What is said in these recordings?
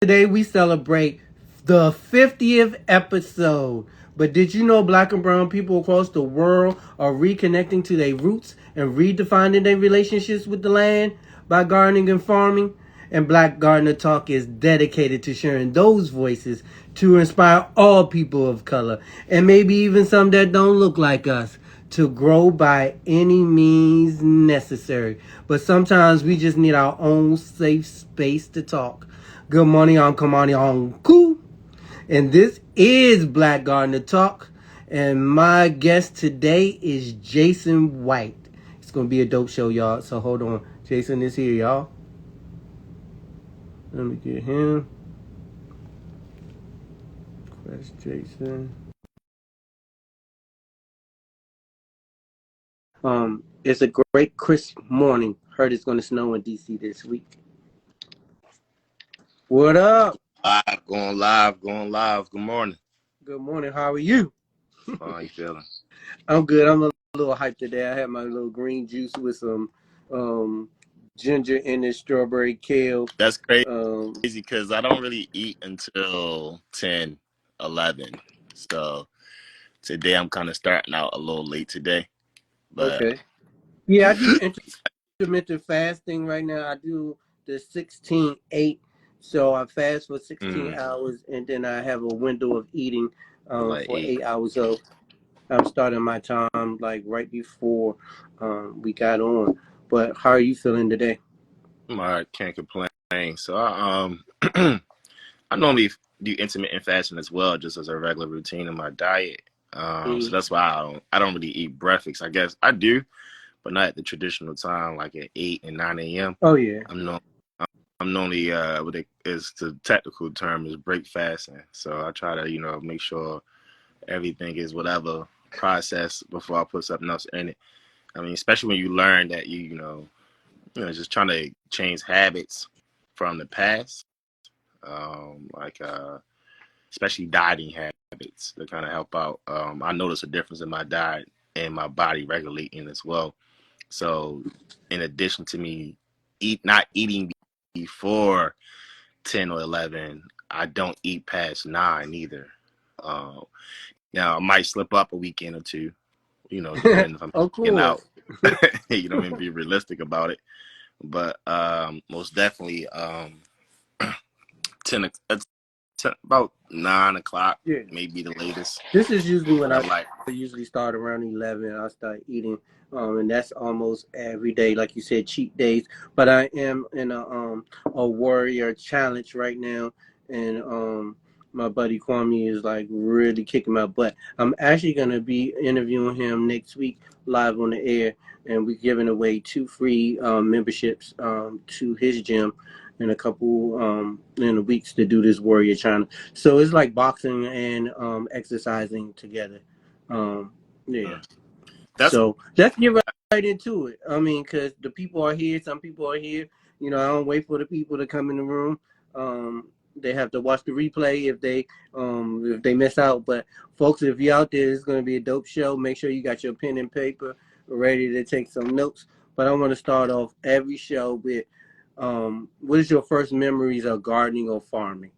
Today we celebrate the 50th episode. But did you know black and brown people across the world are reconnecting to their roots and redefining their relationships with the land by gardening and farming? And Black Gardener Talk is dedicated to sharing those voices to inspire all people of color and maybe even some that don't look like us to grow by any means necessary. But sometimes we just need our own safe space to talk. Good morning, I'm Kamani Onku, and this is Black Gardener Talk. And my guest today is Jason White. It's gonna be a dope show, y'all. So hold on, Jason is here, y'all. Let me get him. That's Jason. It's a great crisp morning. Heard it's gonna snow in DC this week. What up? Live, going live, going live. Good morning. Good morning. How are you? How you feeling? I'm good. I'm a little hyped today. I had my little green juice with some um, ginger in it, strawberry kale. That's crazy Um, because I don't really eat until 10, 11. So today I'm kind of starting out a little late today. But okay. Yeah, I do intermittent fasting right now. I do the 16-8. So I fast for 16 mm, hours and then I have a window of eating like for 8. 8 hours. So I'm starting my time like right before we got on. But how are you feeling today? I can't complain. So I normally do intermittent fasting as well, just as a regular routine in my diet. So Mm. that's why I don't really eat breakfast. I guess I do, but not at the traditional time, like at 8 and 9 a.m. Oh, yeah. I'm no I'm normally what it is the technical term is break fasting. So I try to, make sure everything is whatever process before I put something else in it. I mean, especially when you learn that just trying to change habits from the past, like especially dieting habits to kind of help out. I notice a difference in my diet and my body regulating as well. So, in addition to me not eating before 10 or 11, I don't eat past 9 either. Uh, Now, I might slip up a weekend or two, depending if I'm Of getting course. out. I mean, be realistic about it. But most definitely, 10, about 9 o'clock, Yeah. maybe the latest. This is usually when But I I'm like, usually start around 11. I start eating, and that's almost every day. Like you said, cheat days. But I am in a warrior challenge right now, and my buddy Kwame is like really kicking my butt. I'm actually gonna be interviewing him next week live on the air, and we're giving away 2 free memberships to his gym in a couple in the weeks to do this warrior challenge. So it's like boxing and exercising together. Yeah. mm, that's So let's get right into it. I mean, because the people are here. Some people are here. I don't wait for the people to come in the room. They have to watch the replay if they miss out. But folks, if you're out there, it's going to be a dope show. Make sure you got your pen and paper ready to take some notes. But I want to start off every show with what is your first memories of gardening or farming?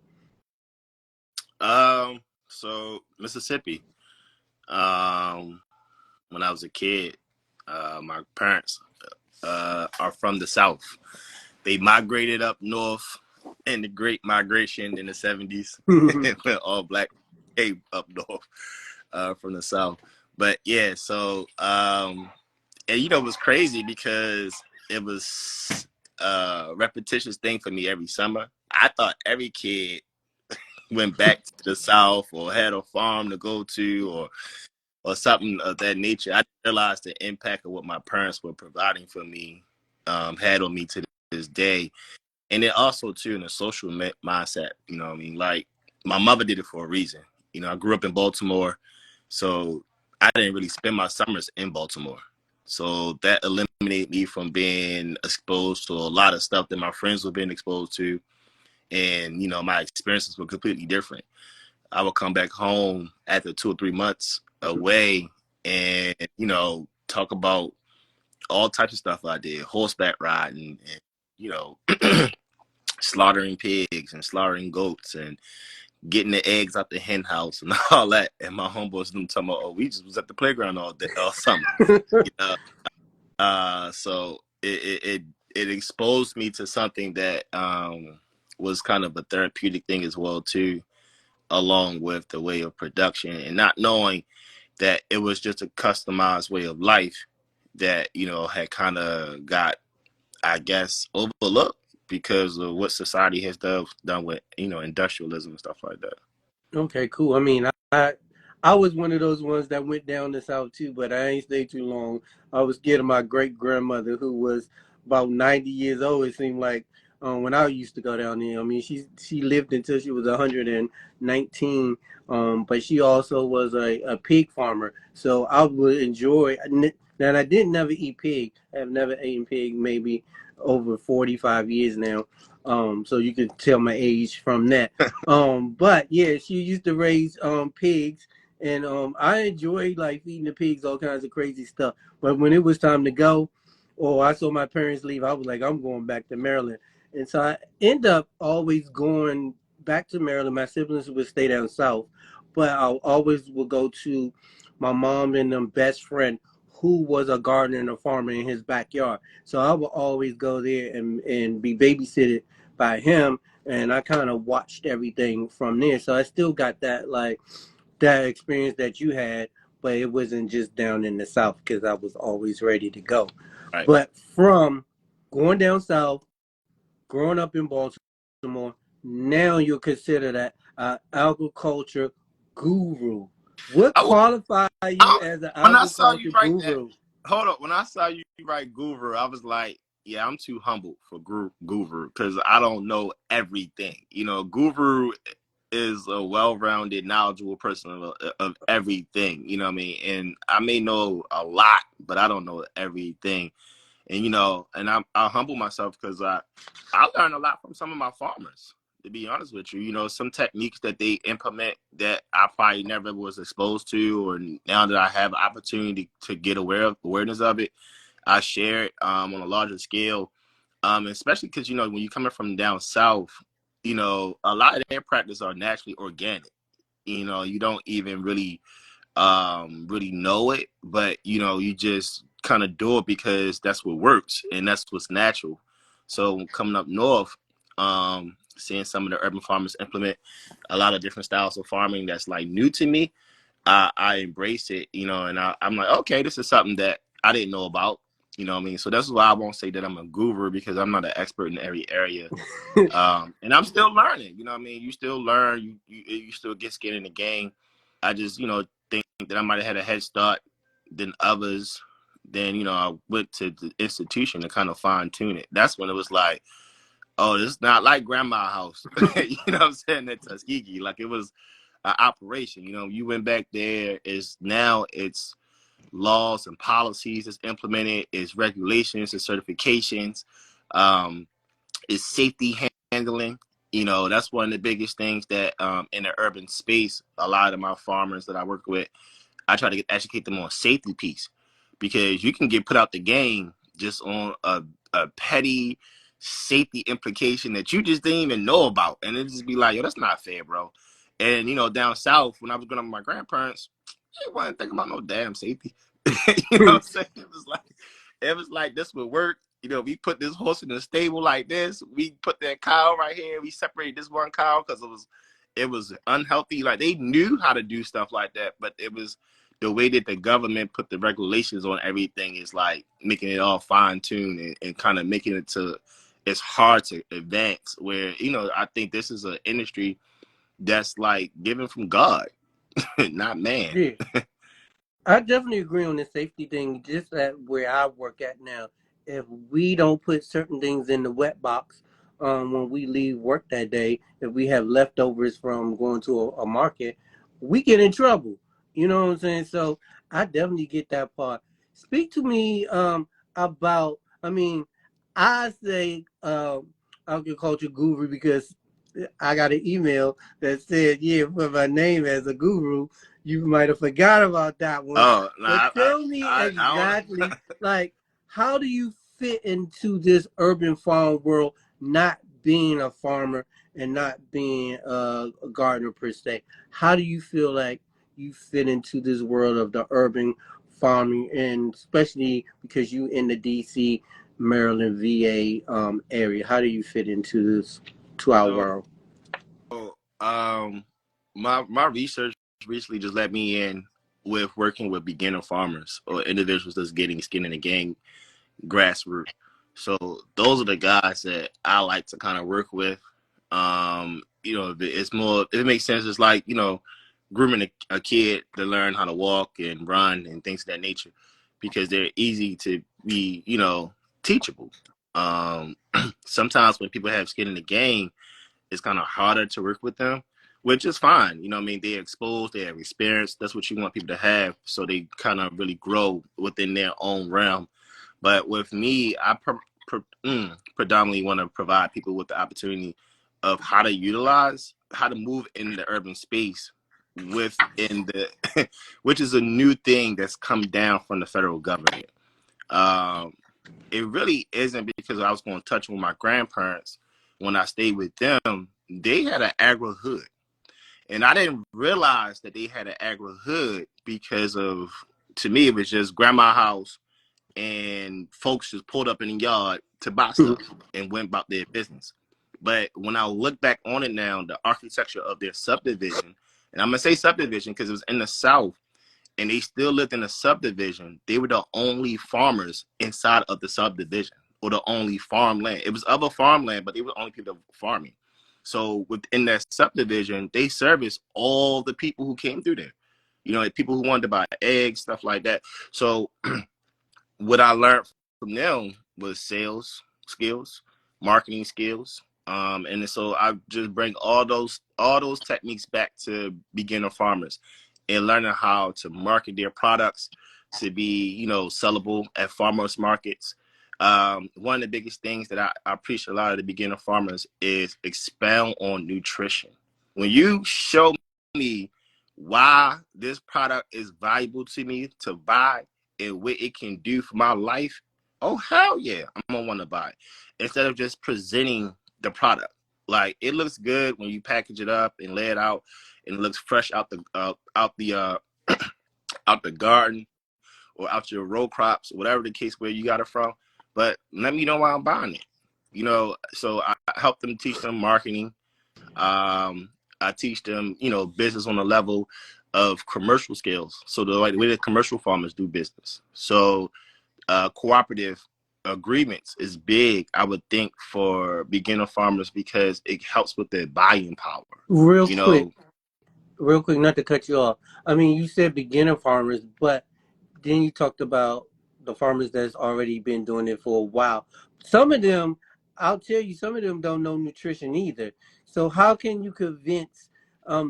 so Mississippi. Um, when I was a kid, my parents are from the South. They migrated up north in the Great Migration in the 70s. When all black came up north from the South. But yeah, so and it was crazy because it was a repetitious thing for me every summer. I thought every kid went back to the South or had a farm to go to or something of that nature. I realized the impact of what my parents were providing for me had on me to this day. And then also, too, in a social mindset, what I mean? Like, my mother did it for a reason. I grew up in Baltimore, so I didn't really spend my summers in Baltimore. So that eliminated me from being exposed to a lot of stuff that my friends were being exposed to. And, my experiences were completely different. I would come back home after 2 or 3 months away and, talk about all types of stuff I did, horseback riding and, slaughtering pigs and slaughtering goats and getting the eggs out the hen house and all that. And my homeboys them talking about, oh, we just was at the playground all day, all summer. You know? So it exposed me to something that was kind of a therapeutic thing as well too, along with the way of production and not knowing that it was just a customized way of life that had kind of got, I guess, overlooked because of what society has done with industrialism and stuff like that. Okay, cool. I mean, I was one of those ones that went down the south too, but I ain't stayed too long. I was scared of my great grandmother, who was about 90 years old. It seemed like when I used to go down there. I mean, she lived until she was 119. But she also was a pig farmer, so I would enjoy. Now I didn't never eat pig. I have never eaten pig, maybe over 45 years now. So you can tell my age from that. But yeah, she used to raise pigs, and I enjoyed like feeding the pigs all kinds of crazy stuff. But when it was time to go, or I saw my parents leave, I was like, I'm going back to Maryland. And so I end up always going back to Maryland. My siblings would stay down south, but I always would go to my mom and them best friend who was a gardener and a farmer in his backyard. So I would always go there and be babysitted by him, and I kind of watched everything from there. So I still got that like that experience that you had, but it wasn't just down in the south because I was always ready to go. Right. But from going down south, growing up in Baltimore, now you'll consider that agriculture guru. What I, qualifies you I, as an when I saw you agriculture write that, guru? hold up. When I saw you write guru, I was like, yeah, I'm too humble for guru because I don't know everything. Guru is a well-rounded, knowledgeable person of everything. You know what I mean? And I may know a lot, but I don't know everything. And and I humble myself because I learned a lot from some of my farmers. To be honest with you, some techniques that they implement that I probably never was exposed to, or now that I have opportunity to get awareness of it, I share it on a larger scale. Especially because when you're coming from down south, a lot of their practices are naturally organic. You don't even really know it, but you just kind of do it because that's what works and that's what's natural. So coming up north, seeing some of the urban farmers implement a lot of different styles of farming that's like new to me, I embrace it, and I'm like, okay, this is something that I didn't know about. You know what I mean? So that's why I won't say that I'm a guru because I'm not an expert in every area. And I'm still learning. You know what I mean? You still learn. You still get skin in the game. I just, think that I might have had a head start than others. Then, I went to the institution to kind of fine tune it. That's when it was like, oh, this is not like grandma's house. You know what I'm saying? At Tuskegee. Like it was an operation. You went back there, it's laws and policies that's implemented, it's regulations and certifications, it's safety handling. That's one of the biggest things that in the urban space, a lot of my farmers that I work with, I try to educate them on safety piece because you can get put out the game just on a petty safety implication that you just didn't even know about. And it just be like, yo, that's not fair, bro. And, down south, when I was growing up with my grandparents, they wasn't thinking about no damn safety. You know what I'm saying? It was like this would work. We put this horse in the stable like this. We put that cow right here. We separated this one cow because it was unhealthy. Like they knew how to do stuff like that, but it was the way that the government put the regulations on everything is like making it all fine tuned and kind of making it to it's hard to advance. Where I think this is an industry that's like given from God, not man. Yeah. I definitely agree on the safety thing. Just at where I work at now, if we don't put certain things in the wet box when we leave work that day, if we have leftovers from going to a market, we get in trouble. You know what I'm saying? So I definitely get that part. Speak to me about. I mean, I say agriculture guru because I got an email that said, "Yeah, put my name as a guru." You might have forgot about that one. Oh, no, But tell me I exactly, like, how do you fit into this urban farm world, not being a farmer and not being a gardener per se, how do you feel like you fit into this world of the urban farming, and especially because you in the DC, Maryland, VA area? How do you fit into this to our So, world? um, my research recently just let me in with working with beginner farmers or individuals that's getting skin in the game grassroots. So those are the guys that I like to kind of work with. It's more. It makes sense. It's like grooming a kid to learn how to walk and run and things of that nature, because they're easy to be teachable. Um, Sometimes when people have skin in the game, it's kind of harder to work with them, which is fine. I mean, they're exposed, they have experience. That's what you want people to have, so they kind of really grow within their own realm. But with me, I predominantly want to provide people with the opportunity of how to utilize, how to move in the urban space within the, which is a new thing that's come down from the federal government. Um, it really isn't, because I was going to touch with my grandparents when I stayed with them. They had an agro hood, and I didn't realize that they had an agro hood because of, to me, it was just grandma's house, and folks just pulled up in the yard to buy stuff and went about their business. But when I look back on it now, the architecture of their subdivision, and I'm gonna say subdivision because it was in the South, and they still lived in a subdivision. They were the only farmers inside of the subdivision, or the only farmland. It was other farmland, but they were the only people farming. So within that subdivision, they serviced all the people who came through there. Like people who wanted to buy eggs, stuff like that. So what I learned from them was sales skills, marketing skills, and so I just bring all those techniques back to beginner farmers, and learning how to market their products to be sellable at farmers markets. One of the biggest things that I preach a lot of the beginner farmers is expound on nutrition. When you show me why this product is valuable to me to buy and what it can do for my life, oh hell yeah, I'm gonna want to buy it. Instead of just presenting the product, like it looks good when you package it up and lay it out, and it looks fresh out the garden or out your row crops, whatever the case where you got it from. But let me know why I'm buying it. So I help them, teach them marketing. I teach them, business on the level of commercial skills. So the way the commercial farmers do business. So cooperative agreements is big, I would think, for beginner farmers, because it helps with their buying power. Real You quick, know, real quick, not to cut you off. I mean, you said beginner farmers, but then you talked about the farmers that's already been doing it for a while. Some of them, I'll tell you, some of them don't know nutrition either. So how can you convince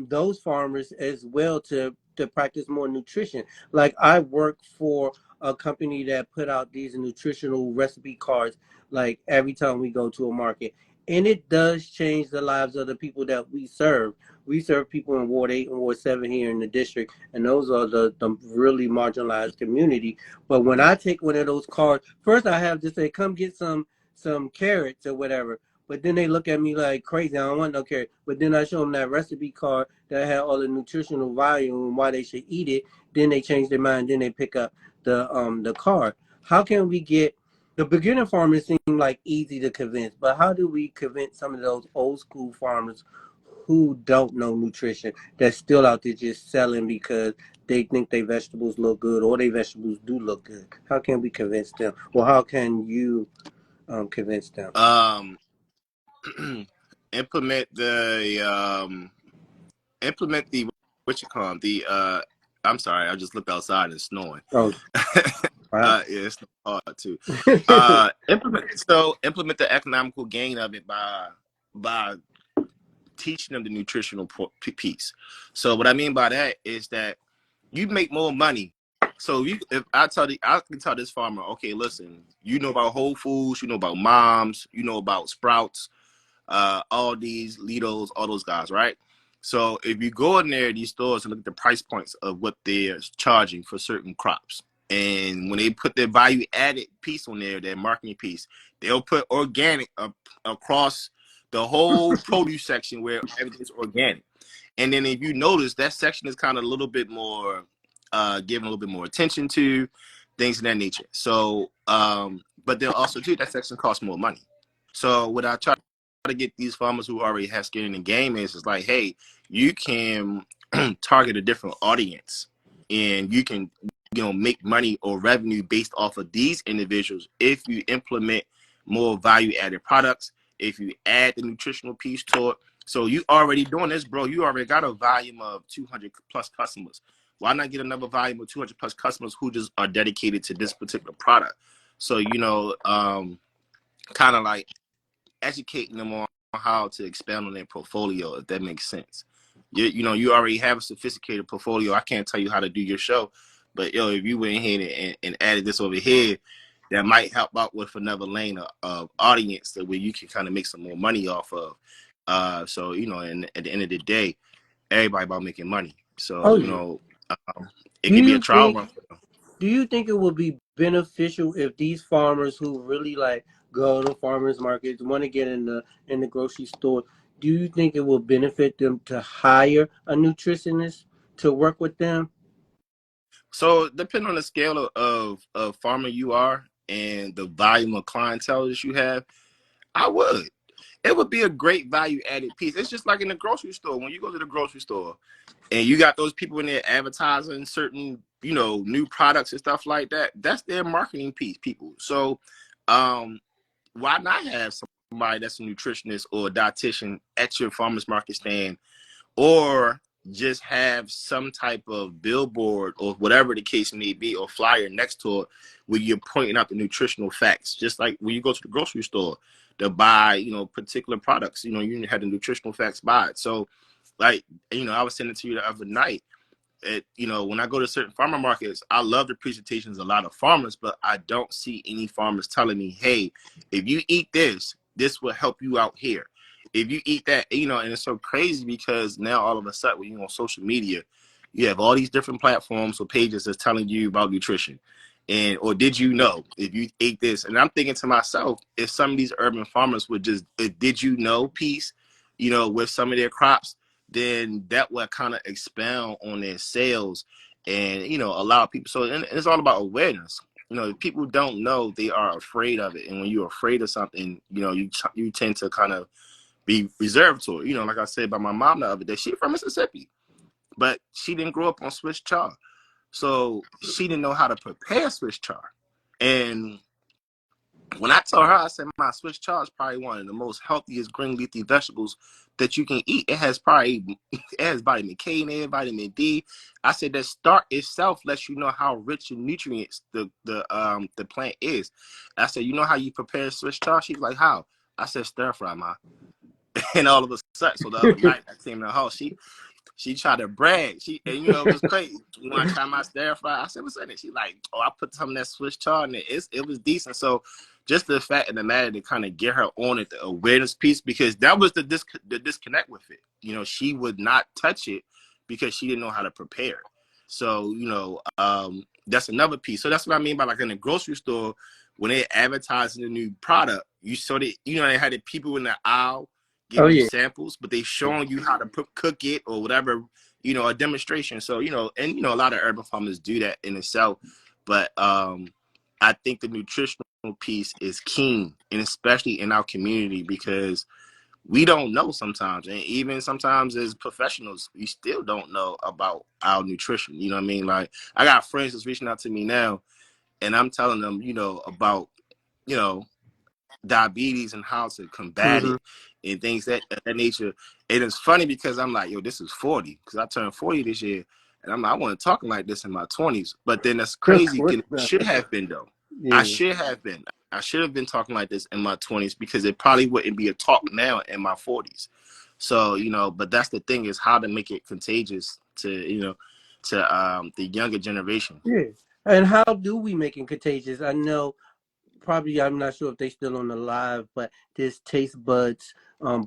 those farmers as well to practice more nutrition? Like I work for a company that put out these nutritional recipe cards like every time we go to a market. And it does change the lives of the people that we serve. We serve people in Ward 8 and Ward 7 here in the district, and those are the really marginalized community. But when I take one of those cards, first I have to say, come get some carrots or whatever. But then they look at me like crazy. I don't want no carrot. But then I show them that recipe card that had all the nutritional value and why they should eat it. Then they change their mind. Then they pick up the card. How can we get the beginner farmers seem like easy to convince, but how do we convince some of those old school farmers who don't know nutrition that's still out there just selling because they think their vegetables look good or their vegetables do look good? How can we convince them? Or how can you convince them? um, implement the what you call 'em, the I'm sorry, I just looked outside and it's snowing. Oh, wow. Yeah, it's hard too. Implement the economical gain of it by teaching them the nutritional piece. So what I mean by that is that you make more money. So if I can tell this farmer, okay, listen, you know about Whole Foods, you know about Moms, you know about Sprouts, all these Lidos, all those guys, right? So if you go in there, these stores, and look at the price points of what they're charging for certain crops, and when they put their value added piece on there, their marketing piece, they'll put organic across the whole produce section where everything's organic. And then if you notice, that section is kind of a little bit more given a little bit more attention to things of that nature. So, but then also too, that section costs more money. So what I try to get these farmers who already have skin in the game is like, hey, you can target a different audience, and you can make money or revenue based off of these individuals if you implement more value added products, if you add the nutritional piece to it. So you already doing this, bro. You already got a volume of 200 plus customers. Why not get another volume of 200 plus customers who just are dedicated to this particular product? So kind of like educating them on how to expand on their portfolio, if that makes sense. You already have a sophisticated portfolio. I can't tell you how to do your show, but if you went ahead and added this over here, that might help out with another lane of audience that where you can kind of make some more money off of. So and at the end of the day, everybody about making money. Oh So yeah. it Do could be a you trial think run for them. do you think it would be beneficial if these farmers who really like go to farmers markets want to get in the grocery store? Do you think it will benefit them to hire a nutritionist to work with them? So depending on the scale of farmer you are and the volume of clientele that you have, I would. It would be a great value added piece. It's just like in the grocery store. When you go to the grocery store and you got those people in there advertising certain, new products and stuff like that, that's their marketing piece, people. So why not have somebody that's a nutritionist or a dietitian at your farmer's market stand, or just have some type of billboard or whatever the case may be, or flyer next to it where you're pointing out the nutritional facts, just like when you go to the grocery store to buy particular products, you had the nutritional facts by it. So like I was saying it to you the other night, when I go to certain farmer markets, I love the presentations of a lot of farmers, but I don't see any farmers telling me, hey, if you eat this, this will help you out here. If you eat that, and it's so crazy because now all of a sudden when you're on social media, you have all these different platforms or pages that's telling you about nutrition. Or did you know if you ate this? And I'm thinking to myself, if some of these urban farmers would just a did you know piece, with some of their crops, then that will kind of expound on their sales and allow people. So and it's all about awareness. If people don't know, they are afraid of it, and when you're afraid of something, you tend to kind of be reserved to it. Like I said about my mom the other day, she's from Mississippi, but she didn't grow up on Swiss chard, so she didn't know how to prepare Swiss chard. And when I told her, I said, my Swiss chard is probably one of the most healthiest green leafy vegetables that you can eat. It has vitamin K in it, vitamin D. I said that start itself lets you know how rich in nutrients the plant is. I said, you know how you prepare Swiss chard? She's like, how? I said, stir fry, ma. And all of a sudden, so the other night I came to the house, she tried to brag. And it was crazy. You want to try my stir fry? I said, what's in it? She like, oh, I put some of that Swiss chard in it. It was decent. So just the fact of the matter to kind of get her on it, the awareness piece, because that was the disconnect with it. She would not touch it because she didn't know how to prepare it. So, that's another piece. So that's what I mean by like in the grocery store, when they're advertising a new product, you saw that, they had the people in the aisle Oh giving you yeah. samples, but they showing you how to cook it or whatever, a demonstration. So, and a lot of urban farmers do that in itself. But I think the nutritional piece is key, and especially in our community, because we don't know sometimes. And even sometimes as professionals, we still don't know about our nutrition. You know what I mean? Like I got friends that's reaching out to me now and I'm telling them, about, you know, diabetes and how to combat Mm-hmm. it and things that nature. And it's funny because I'm like, yo, this is 40 because I turned 40 this year, and I'm like, I want to talk like this in my 20s. But then that's Of crazy. course It not. should have been though. I Yeah. should have been. I should have been talking like this in my 20s because it probably wouldn't be a talk now in my 40s. So but that's the thing is how to make it contagious to the younger generation. Yeah. And how do we make it contagious? I know probably I'm not sure if they still on the live, but this Taste Buds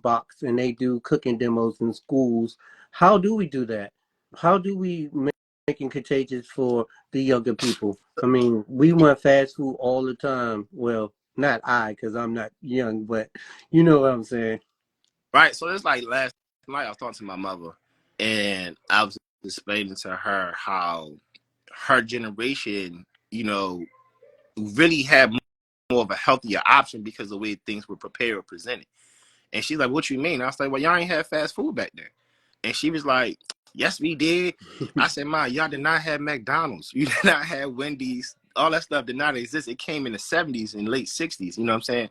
box and they do cooking demos in schools. How do we do that? How do we make it contagious for the younger people? I mean, we want fast food all the time. Well, not I, because I'm not young, but you know what I'm saying. Right. So it's like last night I was talking to my mother, and I was explaining to her how her generation, really had more of a healthier option because of the way things were prepared or presented. And she's like, "What you mean?" I was like, "Well, y'all ain't had fast food back then." And she was like, "Yes, we did." I said, "Ma, y'all did not have McDonald's. You did not have Wendy's. All that stuff did not exist. It came in the 70s and late 60s. You know what I'm saying?"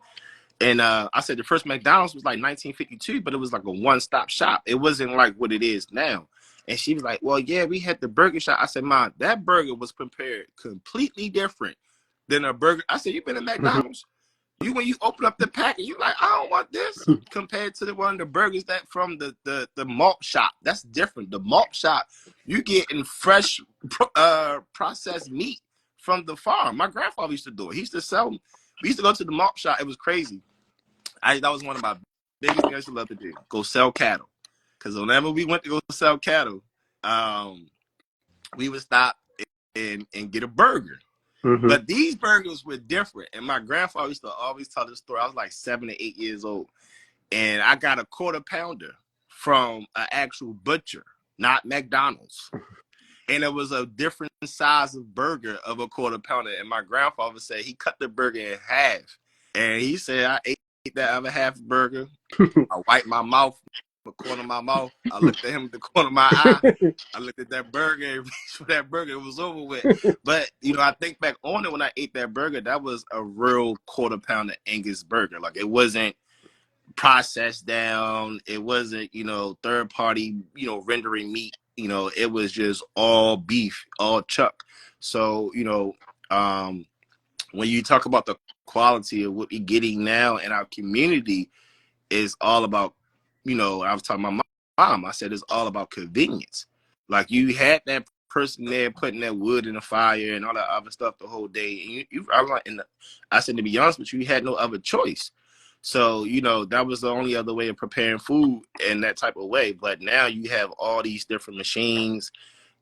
And I said the first McDonald's was like 1952, but it was like a one-stop shop. It wasn't like what it is now. And she was like, "Well, yeah, we had the burger shop." I said, "Ma, that burger was prepared completely different than a burger." I said, "You been to McDonald's? You when you open up the packet, you like, I don't want this." Compared to the one of the burgers that from the malt shop, that's different. The malt shop, you getting fresh processed meat from the farm. My grandfather used to do it. He used to sell. We used to go to the malt shop. It was crazy. That was one of my biggest things I used to love to do. Go sell cattle. Because whenever we went to go sell cattle, um, we would stop and get a burger. Mm-hmm. But these burgers were different. And my grandfather used to always tell this story. I was like 7 or 8 years old. And I got a quarter pounder from an actual butcher, not McDonald's. And it was a different size of burger of a quarter pounder. And my grandfather said he cut the burger in half. And he said, I ate that other half burger. I wiped my mouth, the corner of my mouth. I looked at him with the corner of my eye. I looked at that burger and reached for that burger. It was over with. But, I think back on it when I ate that burger, that was a real quarter pounder Angus burger. Like, it wasn't processed down. It wasn't, third party, rendering meat. It was just all beef, all chuck. So, when you talk about the quality of what we're getting now in our community, is all about, I was talking about my mom. I said it's all about convenience. Like, you had that person there putting that wood in the fire and all that other stuff the whole day. And I said, to be honest with you, you had no other choice. So, that was the only other way of preparing food in that type of way. But now you have all these different machines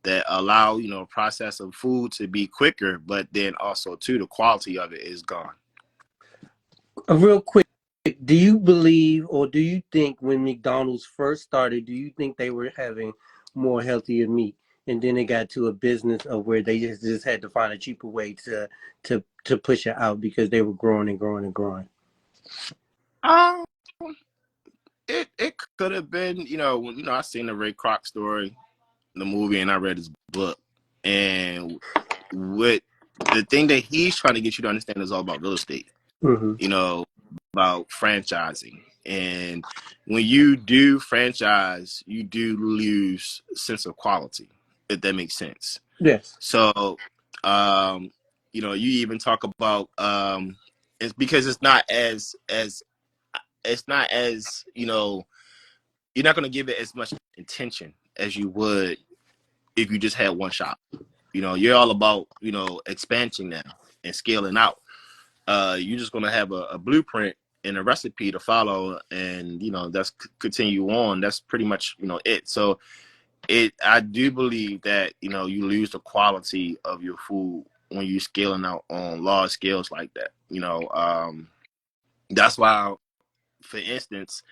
that allow, process of food to be quicker, but then also too, the quality of it is gone. Real quick, do you believe or do you think when McDonald's first started, do you think they were having more healthier meat? And then it got to a business of where they just had to find a cheaper way to push it out because they were growing and growing and growing. Um, it could have been, I seen the Ray Kroc story, the movie, and I read his book. And what the thing that he's trying to get you to understand is all about real estate, Mm-hmm. you know, about franchising. And when you do franchise, you do lose sense of quality, if that makes sense. Yes. So, you even talk about it's because it's not as you're not going to give it as much attention as you would if you just had one shop. You're all about expansion now and scaling out. You're just going to have a blueprint and a recipe to follow, and that's continue on. That's pretty much it. So I do believe that you lose the quality of your food when you're scaling out on large scales like that. That's why, for instance,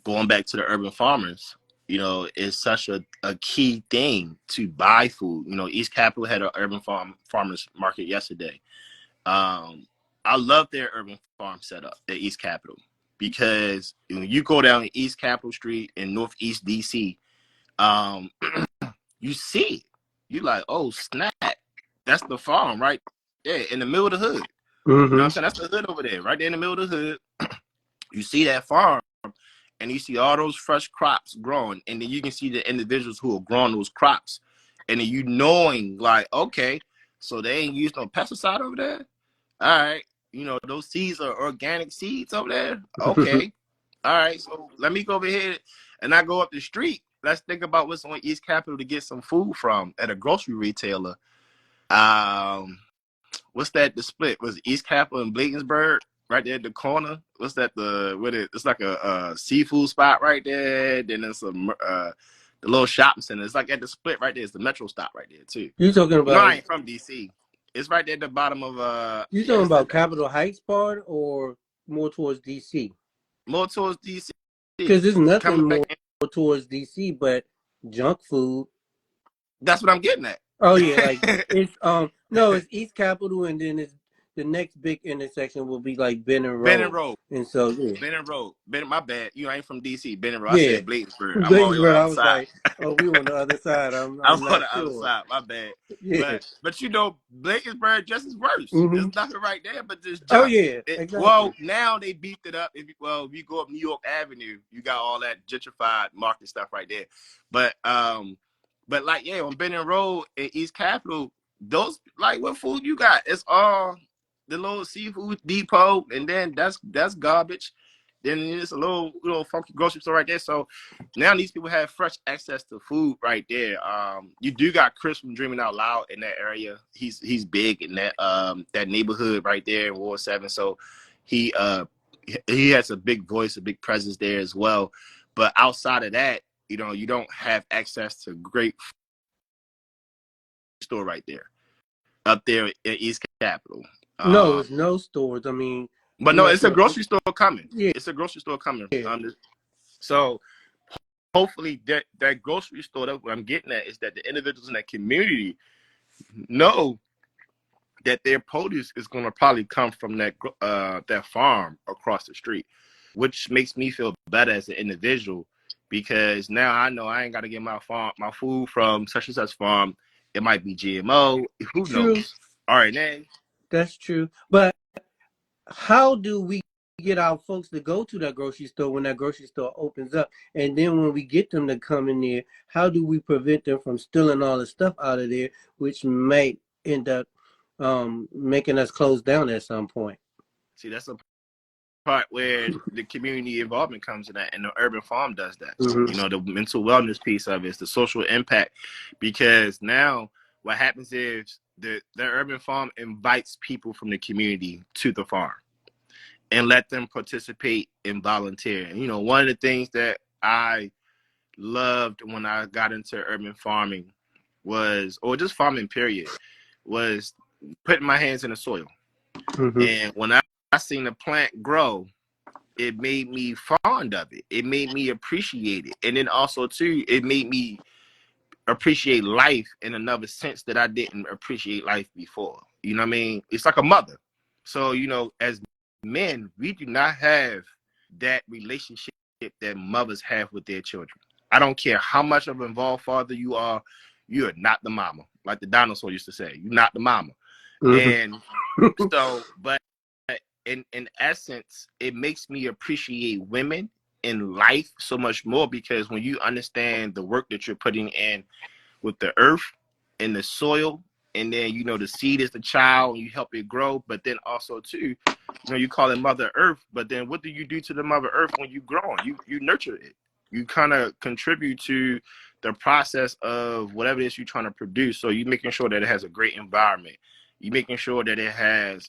going back to the urban farmers, is such a key thing to buy food. East Capitol had an urban farmers market yesterday. I love their urban farm setup at East Capitol because when you go down East Capitol Street in Northeast DC, um, you see it. You like, oh snap, that's the farm right there in the middle of the hood. You know what I'm Mm-hmm. saying? That's the hood over there, right there in the middle of the hood. You see that farm, and you see all those fresh crops growing, and then you can see the individuals who are growing those crops, and then you knowing like, okay, so they ain't used no pesticide over there. All right, those seeds are organic seeds over there. Okay, all right, so let me go over here and I go up the street. Let's think about what's on East Capitol to get some food from at a grocery retailer. Um, what's that? The split was East Capitol and Bladensburg, right there at the corner. What's that? It's like a seafood spot right there. Then there's the little shopping center. It's like at the split right there. It's the Metro stop right there too. You talking I about ain't from DC. It's right there at the bottom of you yeah. talking It's about that Capitol Heights part or more towards DC? more towards DC. Because there's nothing coming back more towards DC but junk food. That's what I'm getting at. Oh yeah, like it's no, it's East Capitol, and then it's the next big intersection will be like Benning Benning Road, Road. and so yeah, Benning Road. Benning, my bad. You know, I ain't from DC. Benning Road. I yeah. said Bladensburg. I'm on your Bladensburg, I other was side. like, oh, we on the other side. I'm I'm I'm on not the other sure. side. My bad. Yeah. But you know, Bladensburg just is worse. There's Hmm. nothing right there but just Oh junk. yeah, exactly. Well, now they beefed it up. If you go up New York Avenue, you got all that gentrified market stuff right there. But like yeah, on Benning Road in East Capitol, those like what food you got? It's all the little seafood depot, and then that's garbage. Then it's a little funky grocery store right there. So now these people have fresh access to food right there. You do got Chris from Dreaming Out Loud in that area. He's big in that neighborhood right there in Ward 7. So he he has a big voice, a big presence there as well. But outside of that, you know, you don't have access to great store right there up there in East Capitol. No, it's no stores. I mean, But I'm no, not it's a sure. grocery store coming. Yeah, It's a grocery store coming. yeah. So hopefully that grocery store, that what I'm getting at is that the individuals in that community know that their produce is going to probably come from that farm across the street, which makes me feel better as an individual because now I know I ain't got to get my food from such and such farm. It might be GMO. Who True. knows? RNA. That's true. But how do we get our folks to go to that grocery store when that grocery store opens up? And then when we get them to come in there, how do we prevent them from stealing all the stuff out of there, which might end up making us close down at some point? See, that's a part where the community involvement comes in that, and the urban farm does that. Mm-hmm. You know, the mental wellness piece of it is the social impact, because now what happens is the urban farm invites people from the community to the farm and let them participate and volunteer. And, you know, one of the things that I loved when I got into urban farming was, or just farming period, was putting my hands in the soil. Mm-hmm. And when I seen the plant grow, it made me fond of it. It made me appreciate it. And then also too, it made me appreciate life in another sense that I didn't appreciate life before. You know what I mean? It's like a mother. So, you know, as men, we do not have that relationship that mothers have with their children. I don't care how much of an involved father you are not the mama. Like the dinosaur used to say, you're not the mama. Mm-hmm. And so, but in essence, it makes me appreciate women in life so much more, because when you understand the work that you're putting in with the earth and the soil, and then you know the seed is the child and you help it grow, but then also too, you know, you call it Mother Earth, but then what do you do to the Mother Earth when you grow? You nurture it. You kind of contribute to the process of whatever it is you're trying to produce. So you making sure that it has a great environment. You making sure that it has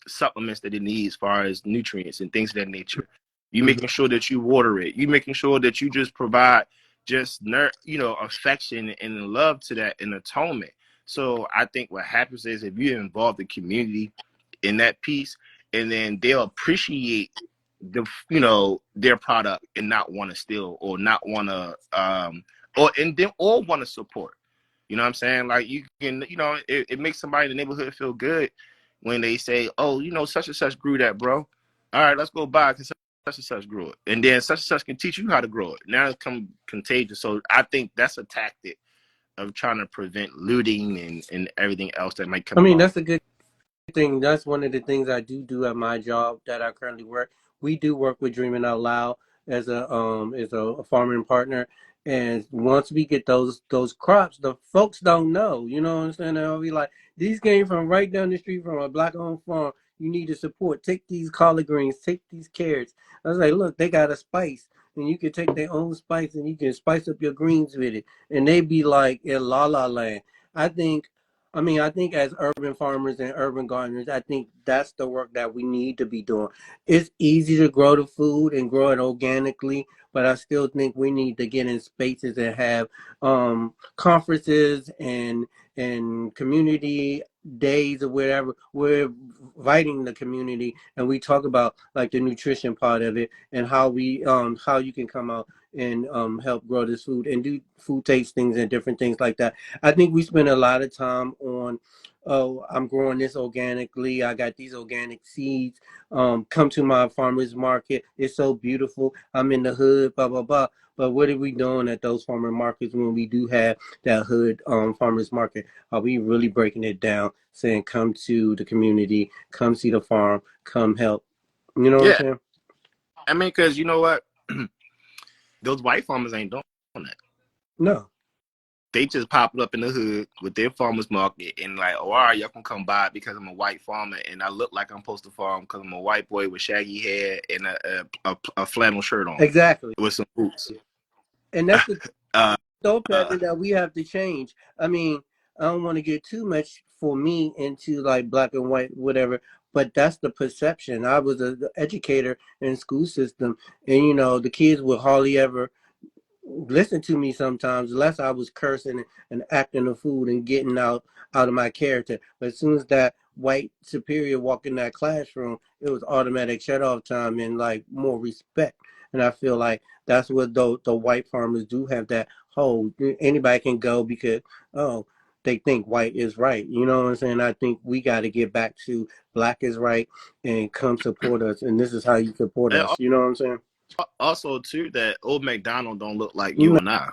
supplements that it needs as far as nutrients and things of that nature. You making sure that you water it. You making sure that you just provide just affection and love to that and atonement. So I think what happens is if you involve the community in that piece, and then they'll appreciate their product and not want to steal or not want to or want to support. You know what I'm saying? Like you can, it makes somebody in the neighborhood feel good when they say, oh, such and such grew that, bro. All right, let's go buy it because such and such grew it. And then such and such can teach you how to grow it. Now it's come contagious. So I think that's a tactic of trying to prevent looting and everything else that might come I mean, along. that's a good thing. That's one of the things I do at my job that I currently work. We do work with Dreaming Out Loud as a farming partner. And once we get those crops, the folks don't know. You know what I'm saying? They'll be like, these came from right down the street from a black owned farm. You need to support. Take these collard greens, take these carrots. I was like, look, they got a spice. And you can take their own spice and you can spice up your greens with it. And they be like in la la land. I think I think as urban farmers and urban gardeners, I think that's the work that we need to be doing. It's easy to grow the food and grow it organically, but I still think we need to get in spaces and have conferences and community days or whatever, we're inviting the community and we talk about like the nutrition part of it and how you can come out and help grow this food and do food tastings and different things like that. I think we spend a lot of time on, oh, I'm growing this organically, I got these organic seeds, come to my farmers market, it's so beautiful, I'm in the hood, blah blah blah. But what are we doing at those farmer markets when we do have that hood farmers market? Are we really breaking it down, saying come to the community, come see the farm, come help? You know what I'm Yeah, saying? I mean, because you know what, those white farmers ain't doing that. No. They just popped up in the hood with their farmers market and like, oh, all right, y'all can come by because I'm a white farmer and I look like I'm supposed to farm because I'm a white boy with shaggy hair and a flannel shirt on Exactly. with some boots. And that's the uh, thought uh, pattern that we have to change. I mean, I don't want to get too much for me into like black and white, whatever, but that's the perception. I was an educator in school system, and the kids would hardly ever listen to me sometimes unless I was cursing and acting a fool and getting out of my character. But as soon as that white superior walked in that classroom, it was automatic shut off time and like more respect. And I feel like that's what the white farmers do have, that whole anybody can go because oh they think white is right. You know what I'm saying? I think we got to get back to black is right and come support us. And this is how you support and us. You know what I'm saying? also too that old McDonald don't look like you No, and I.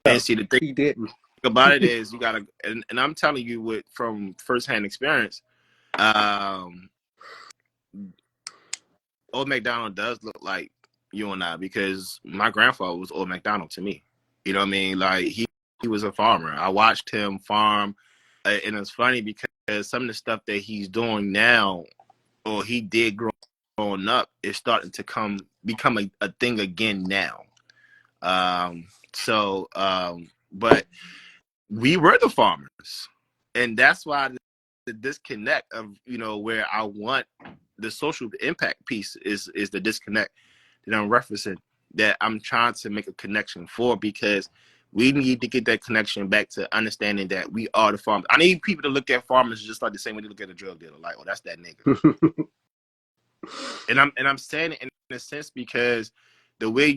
And see the thing he didn't. about it is you gotta, and I'm telling you from firsthand experience. Um, Old McDonald does look like you and I because my grandfather was Old McDonald to me. You know what I mean? Like he was a farmer. I watched him farm, and it's funny because some of the stuff that he's doing now, or he did growing up, is starting to become a thing again now. But we were the farmers, and that's why the disconnect of where I want the social impact piece is the disconnect that I'm referencing, that I'm trying to make a connection for, because we need to get that connection back to understanding that we are the farmers. I need people to look at farmers just like the same way they look at a drug dealer, like, oh, that's that nigga. And I'm saying it in a sense because the way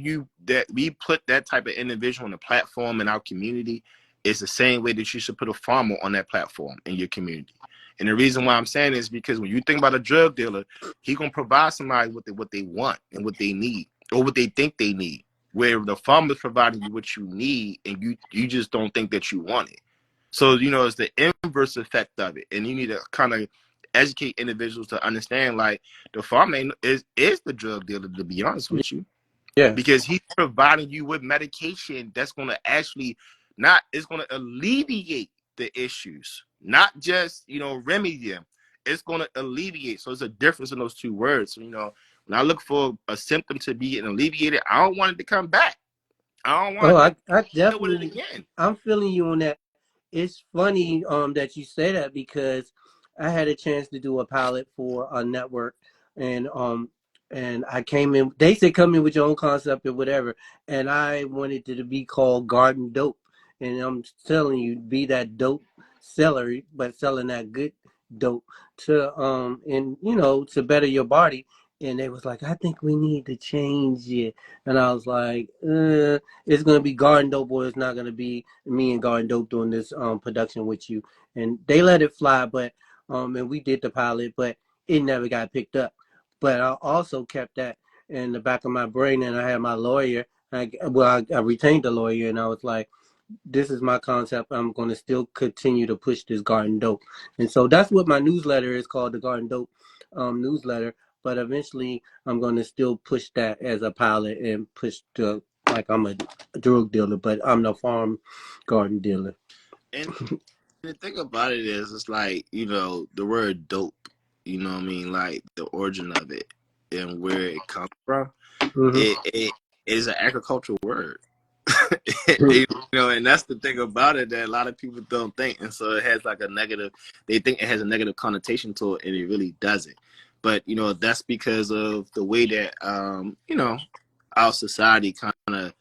that we put that type of individual on the platform in our community is the same way that you should put a farmer on that platform in your community. And the reason why I'm saying is because when you think about a drug dealer, he gonna provide somebody with what they want and what they need, or what they think they need. Where the farmer's providing you what you need, and you just don't think that you want it. So it's the inverse effect of it, and you need to kind of educate individuals to understand, like, the farmer is the drug dealer, to be honest with you, Yeah. because he's providing you with medication that's going to actually not it's going to alleviate the issues, not just remedy them. It's going to alleviate. So there's a difference in those two words. So, when I look for a symptom to be alleviated, I don't want it to come back. I don't Oh, want to I deal with it definitely, again. I'm feeling you on that. It's funny that you say that because I had a chance to do a pilot for a network, and I came in. They said come in with your own concept or whatever, and I wanted it to be called Garden Dope, and I'm telling you, be that dope seller, but selling that good dope to and to better your body. And they was like, I think we need to change it, and I was like, it's gonna be Garden Dope, or it's not gonna be me and Garden Dope doing this production with you. And they let it fly, but and we did the pilot, but it never got picked up. But I also kept that in the back of my brain, and I had my lawyer. I retained the lawyer, and I was like, this is my concept. I'm going to still continue to push this Garden Dope. And so that's what my newsletter is called, the Garden Dope newsletter. But eventually, I'm going to still push that as a pilot and push the, like I'm a drug dealer, but I'm the farm garden dealer. And the thing about it is, it's like, the word dope, you know what I mean? Like, the origin of it and where it comes from, it is an agricultural word. And that's the thing about it that a lot of people don't think. And so it has like a negative, they think it has a negative connotation to it, and it really doesn't. But, that's because of the way that, our society kind of,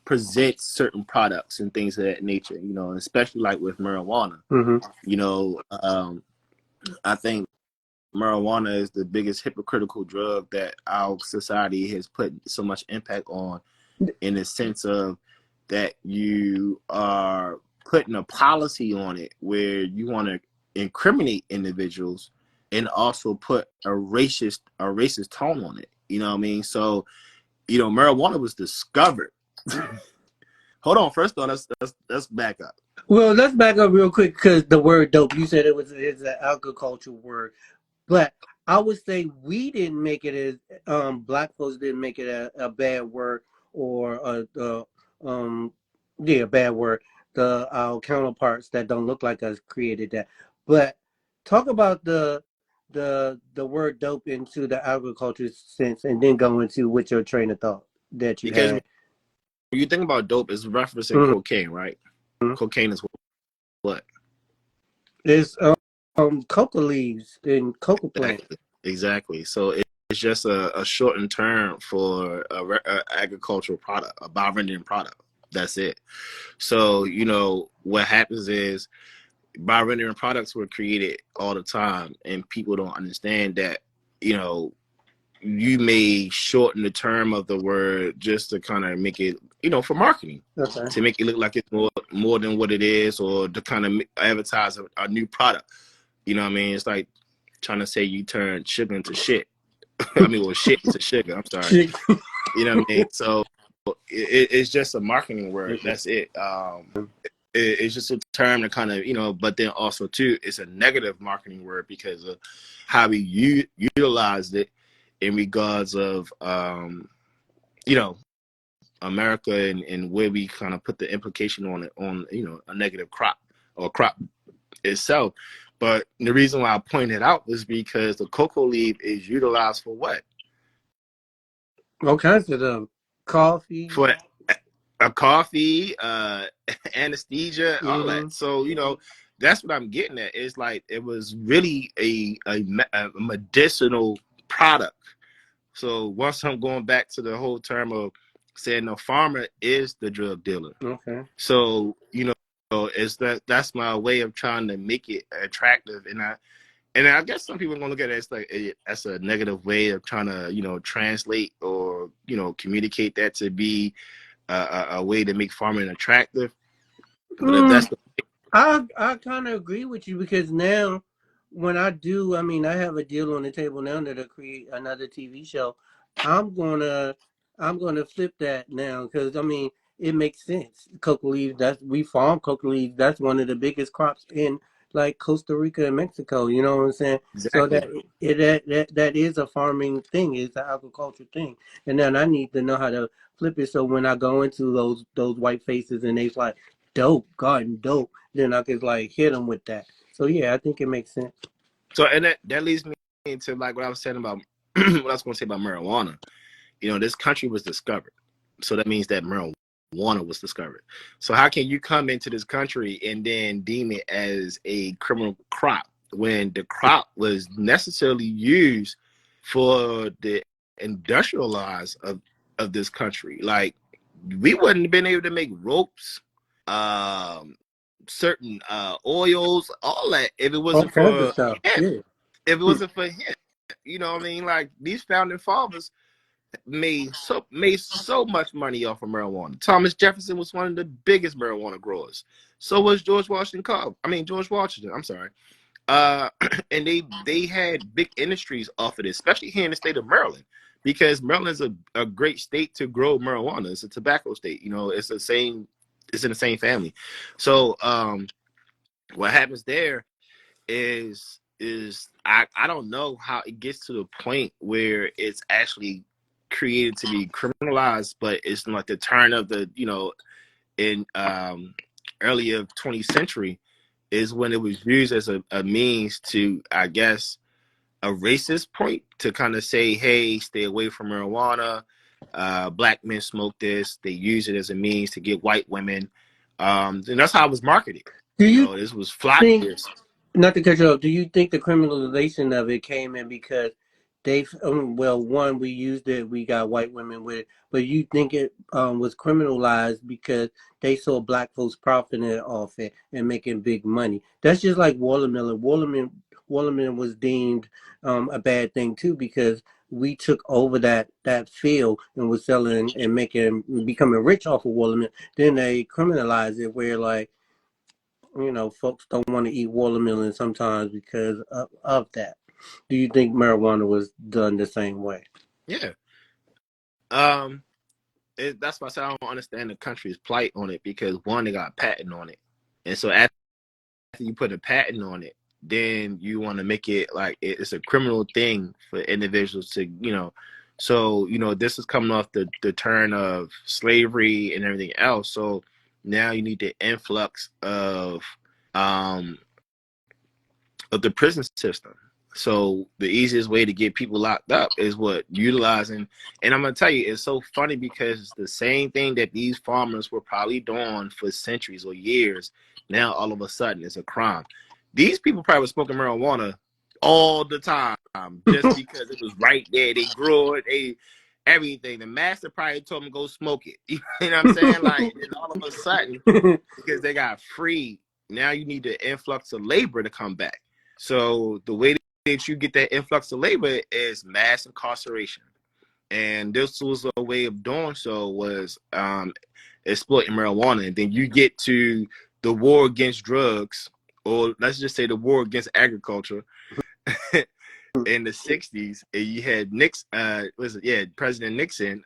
present certain products and things of that nature, especially like with marijuana. Mm-hmm. You know, I think marijuana is the biggest hypocritical drug that our society has put so much impact on, in the sense of that you are putting a policy on it where you want to incriminate individuals and also put a racist tone on it. You know what I mean? So, marijuana was discovered. Hold on, first of all, let's back up. Well, let's back up real quick because the word dope. You said it's an agricultural word, but I would say we didn't make it as black folks didn't make it a bad word or um yeah, bad word. The our counterparts that don't look like us created that. But talk about the word dope into the agriculture sense, and then go into with your train of thought that you Because had. when you think about dope, it's referencing Mhm. cocaine, right? Cocaine is what? It's coca leaves and coca plant. Exactly. So it's just a shortened term for a agricultural product, a biorendering product. That's it. So, what happens is biorendering products were created all the time, and people don't understand that, you know, you may shorten the term of the word just to kind of make it, for marketing, Okay. to make it look like it's more than what it is, or to kind of advertise a new product. You know what I mean? It's like trying to say you turn sugar into shit. I mean, well, shit into sugar. I'm sorry. You know what I mean? So it's just a marketing word. That's it. It's just a term to kind of, but then also too, it's a negative marketing word because of how we utilized it in regards of, America, and where we kind of put the implication on it, on, a negative crop or crop itself. But the reason why I pointed out was because the cocoa leaf is utilized for what? All kinds of them. Coffee. For a coffee, anesthesia, all Mm-hmm. that. So, that's what I'm getting at. It's like it was really a medicinal product. So once I'm going back to the whole term of saying the farmer is the drug dealer. Okay. So, it's that's my way of trying to make it attractive. And I guess some people are gonna look at it as like that's a negative way of trying to, translate or, communicate that to be a way to make farming attractive. But if that's Mm, the I kind of agree with you because now when I do, I mean, I have a deal on the table now that'll create another TV show. I'm gonna I'm gonna flip that now because I mean it makes sense. Coca leaves, that's we farm coca leaves. That's one of the biggest crops in like Costa Rica and Mexico. You know what I'm saying? So exactly. that is a farming thing. It's an agriculture thing. And then I need to know how to flip it so when I go into those white faces and they like dope, garden dope, then I could like hit them with that. So yeah, I think it makes sense. So, and that leads me into like what I was saying about what I was going to say about marijuana. This country was discovered, so that means that marijuana was discovered. So how can you come into this country and then deem it as a criminal crop when the crop was necessarily used for the industrialized of this country? Like, we wouldn't have been able to make ropes, um, certain oils, all that if it All wasn't kinds of for stuff. him. Yeah. If it Hmm. wasn't for him, what I mean? Like, these founding fathers made so much money off of marijuana. Thomas Jefferson was one of the biggest marijuana growers. So was George Washington. I'm sorry. Uh, and they had big industries off of this, especially here in the state of Maryland, because Maryland is a great state to grow marijuana. It's a tobacco state. It's the same. It's in the same family. So, what happens there is I don't know how it gets to the point where it's actually created to be criminalized, but it's like the turn of the, in earlier 20th century is when it was used as a means to, I guess, a racist point to kind of say, hey, stay away from marijuana. Black men smoke this. They use it as a means to get white women. And that's how it was marketed. Do you This was think, flyers. not to cut you off, do you think the criminalization of it came in because they well, one, we used it, we got white women with it, but you think it was criminalized because they saw black folks profiting off it and making big money. That's just like watermelon. Watermelon was deemed a bad thing too because we took over that field and was selling and making becoming rich off of watermelon. Then they criminalized it where like folks don't want to eat watermelon sometimes because of that. Do you think marijuana was done the same way? Yeah. That's why I said I don't understand the country's plight on it, because one, they got a patent on it, and so after you put a patent on it, then you want to make it like it's a criminal thing for individuals to, so this is coming off the turn of slavery and everything else. So now you need the influx um of the prison system. So the easiest way to get people locked up is what utilizing. And I'm gonna tell you, it's so funny because it's the same thing that these farmers were probably doing for centuries or years. Now all of a sudden it's a crime. These people probably were smoking marijuana all the time just because it was right there. They grew it. Everything. The master probably told them to go smoke it. You know what I'm saying? Like, and all of a sudden, because they got free, now you need the influx of labor to come back. So the way that you get that influx of labor is mass incarceration. And this was a way of doing so was exploiting marijuana. And then you get to the war against drugs, or let's just say the war against agriculture in the 60s. And you had President Nixon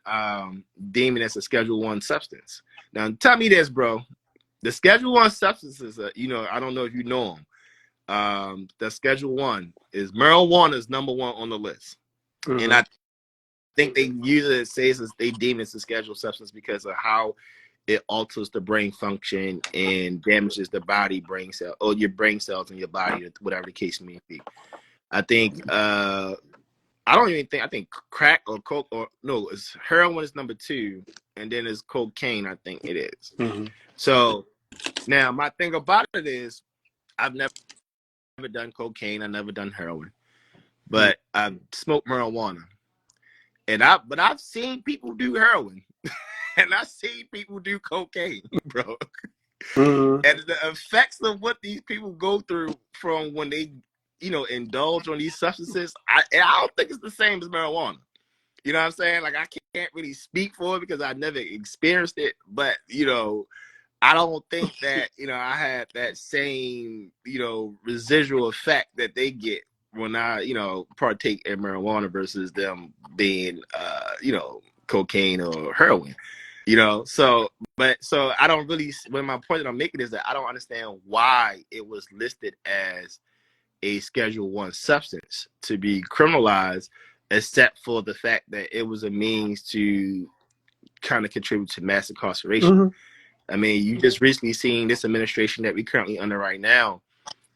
deeming it as a Schedule 1 substance. Now tell me this, bro. The Schedule 1 substances, I don't know if you know them. The Schedule 1 is marijuana is number 1 on the list. Mm-hmm. And I think they usually say they deem it as a scheduled substance because of how it alters the brain function and damages the brain cell, or your brain cells in your body, whatever the case may be. I think I think crack or coke, or no, it's heroin is number 2, and then it's cocaine, I think it is. Mm-hmm. So now my thing about it is I've never done cocaine, I've never done heroin, but I've smoked marijuana. But I've seen people do heroin and I've seen people do cocaine, bro. Mm-hmm. And the effects of what these people go through from when they, indulge on these substances, I don't think it's the same as marijuana. You know what I'm saying? Like, I can't really speak for it because I never experienced it, but, I don't think that, I had that same, residual effect that they get when I, partake in marijuana versus them being, cocaine or heroin, So I don't really, when my point that I'm making is that I don't understand why it was listed as a Schedule 1 substance to be criminalized, except for the fact that it was a means to kind of contribute to mass incarceration. Mm-hmm. I mean, you just recently seen this administration that we currently under right now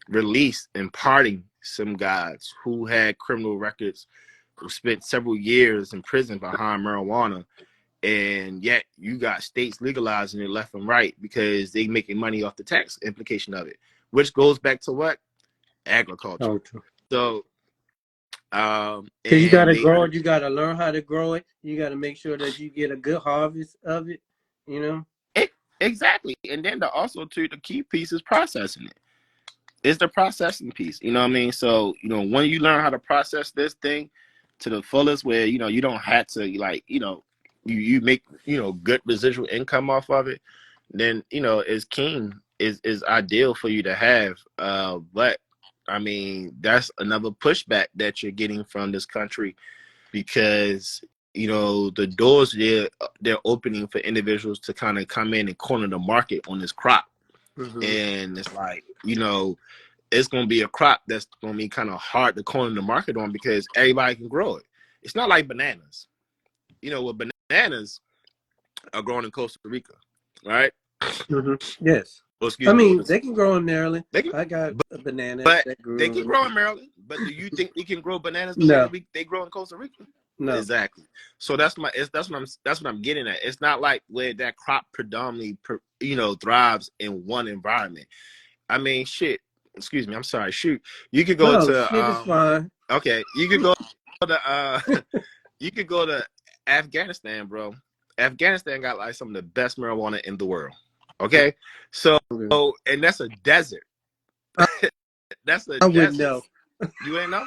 release and pardon some guys who had criminal records, who spent several years in prison behind marijuana, and yet you got states legalizing it left and right because they making money off the tax implication of it, which goes back to what? Agriculture. Oh, so because you gotta grow it, you gotta learn how to grow it, you gotta make sure that you get a good harvest of it, Exactly. And then the key piece is processing it. It's the processing piece. You know what I mean? So, when you learn how to process this thing to the fullest, where, you don't have to, like, you make, good residual income off of it, then, it's keen, is ideal for you to have. But I mean, that's another pushback that you're getting from this country because, the doors they're opening for individuals to kind of come in and corner the market on this crop. Mm-hmm. And it's like, it's going to be a crop that's going to be kind of hard to corner the market on because everybody can grow it. It's not like bananas. Bananas are grown in Costa Rica, right? Mm-hmm. Yes. Oh, they can grow in Maryland. I got a banana. But they can grow in Maryland. But do you think they can grow bananas the way they grow in Costa Rica? No. Exactly. So that's what I'm getting at. It's not like where that crop predominantly, thrives in one environment. I mean, shit. Excuse me. I'm sorry. Shoot. You could go to. Shit is fine. Okay. You could go to you could go to Afghanistan, bro. Afghanistan got like some of the best marijuana in the world. Okay, so and that's a desert. I, That's a I wouldn't desert. know. You ain't know?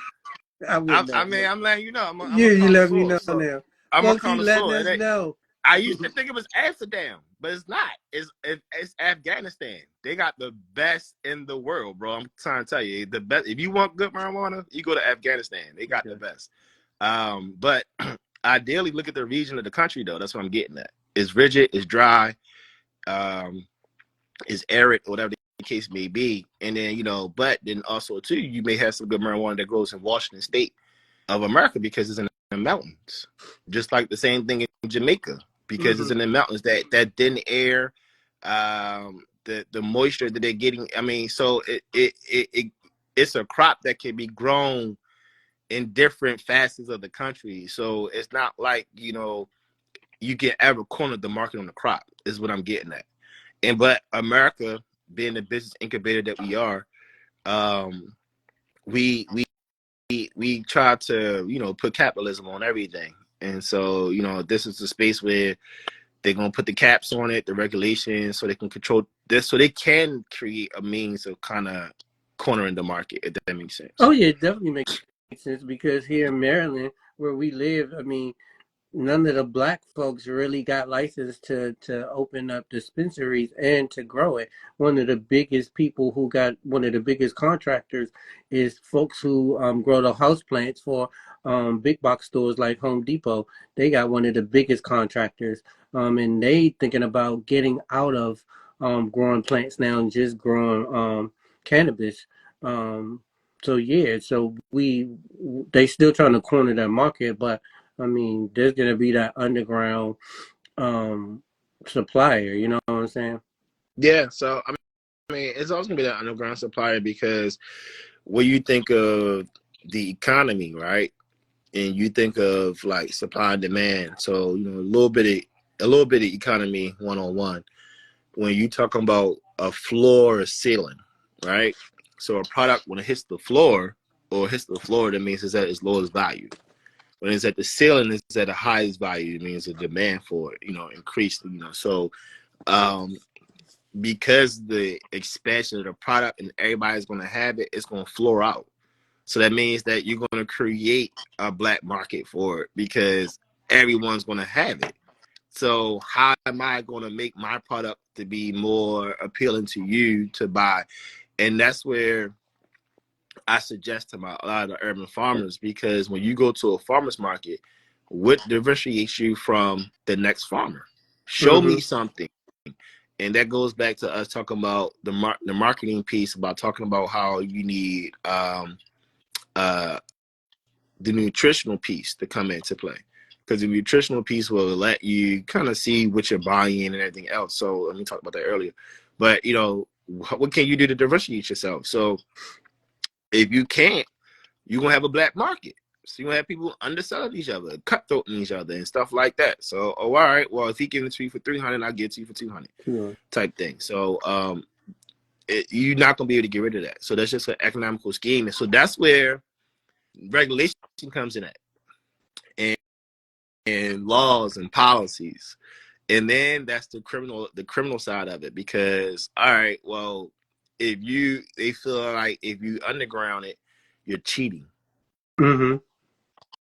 I wouldn't I know. mean, I'm letting you know. I'm a You let me connoisseur. know So now. I'm a Folks, he letting connoisseur. It us ain't, know. I used to think it was Amsterdam, but it's not. It's Afghanistan. They got the best in the world, bro. I'm trying to tell you, the best. If you want good marijuana, you go to Afghanistan. They got the best. But ideally, look at the region of the country, though. That's what I'm getting at. It's rigid. It's dry. Um, it's arid, whatever the case may be. And then but then also too, you may have some good marijuana that grows in Washington State of America because it's in the mountains. Just like the same thing in Jamaica because it's in the mountains. That thin air, the moisture that they're getting. I mean, so it's a crop that can be grown in different facets of the country. So it's not like you can ever corner the market on the crop. Is what I'm getting at. But America, being the business incubator that we are, we we try to put capitalism on everything, and so this is the space where they're gonna put the caps on it, the regulations, so they can control this, so they can create a means of kind of cornering the market. If that makes sense. Oh yeah, it definitely makes sense because here in Maryland, where we live, I mean, none of the black folks really got licensed to open up dispensaries and to grow it. One of the biggest people who got one of the biggest contractors is folks who grow the house plants for big box stores like Home Depot. They got one of the biggest contractors, and they thinking about getting out of growing plants now and just growing cannabis. So yeah, so they still trying to corner that market, but I mean, there's gonna be that underground um supplier, you know what I'm saying? Yeah. So I mean, it's always gonna be that underground supplier because when you think of the economy, right? And you think of like supply and demand. So a little bit of economy 101. When you talking about a floor or ceiling, right? So a product when it hits the floor that means it's at its lowest value. When it's at the ceiling, it's at the highest value. It means the demand for it, increased. So um, because the expansion of the product and everybody's going to have it, it's going to floor out. So that means that you're going to create a black market for it because everyone's going to have it. So how am I going to make my product to be more appealing to you to buy? And that's where I suggest to a lot of the urban farmers, because when you go to a farmer's market, what differentiates you from the next farmer? Show Mm-hmm. me something. And that goes back to us talking about the marketing piece, about talking about how you need uh, the nutritional piece to come into play, because the nutritional piece will let you kind of see what you're buying and everything else. So let me talk about that earlier. But what can you do to differentiate yourself? So if you can't, you're gonna have a black market. So you're gonna have people underselling each other, cutthroating each other, and stuff like that. So, all right, well, if he gives it to you for 300, I'll give it to you for 200, Sure. type thing. So, you're not gonna be able to get rid of that. So that's just an economical scheme, and so that's where regulation comes in at, and laws and policies. And then that's the criminal side of it, because all right, well, they feel like if you underground it, you're cheating. Mm-hmm.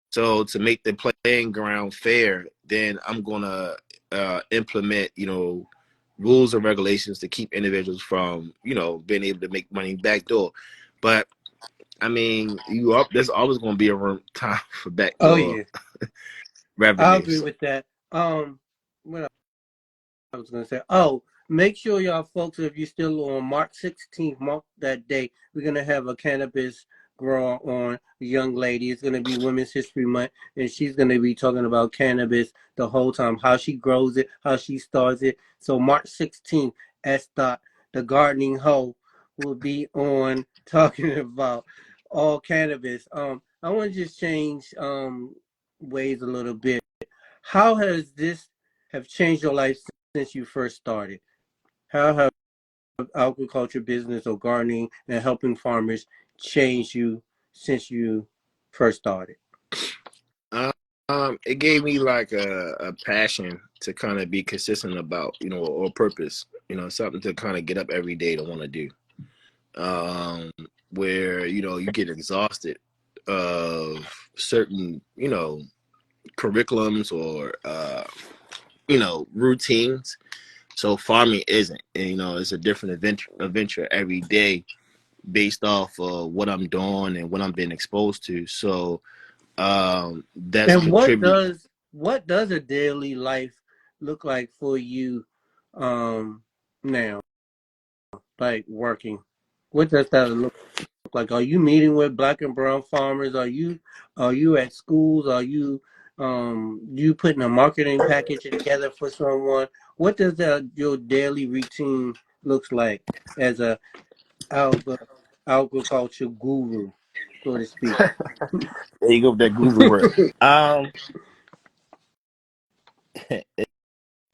So to make the playing ground fair, then I'm gonna implement rules and regulations to keep individuals from being able to make money backdoor. But I mean, there's always going to be a time for Oh backdoor yeah. I agree revenues. with that. What I was gonna say. Oh, make sure y'all folks, if you're still on March 16th, mark that day. We're gonna have a cannabis grower on, a young lady. It's gonna be Women's History Month, and she's gonna be talking about cannabis the whole time, how she grows it, how she starts it. So March 16th, S. Dot, the gardening hoe, will be on talking about all cannabis. I want to just change ways a little bit. How has this have changed your life since you first started? How have agriculture, business, or gardening and helping farmers changed you since you first started? It gave me like a passion to kind of be consistent about, or purpose, something to kind of get up every day to want to do. Um, where, you get exhausted of certain, curriculums or, routines. So farming isn't, and, it's a different adventure every day based off of what I'm doing and what I'm being exposed to. So, that's And contribute. what does a daily life look like for you now? Like working. What does that look like? Are you meeting with black and brown farmers? Are you at schools? Are you putting a marketing package together for someone? What does your daily routine looks like as a agri- agriculture guru, so to speak? There you go with that guru word. Um,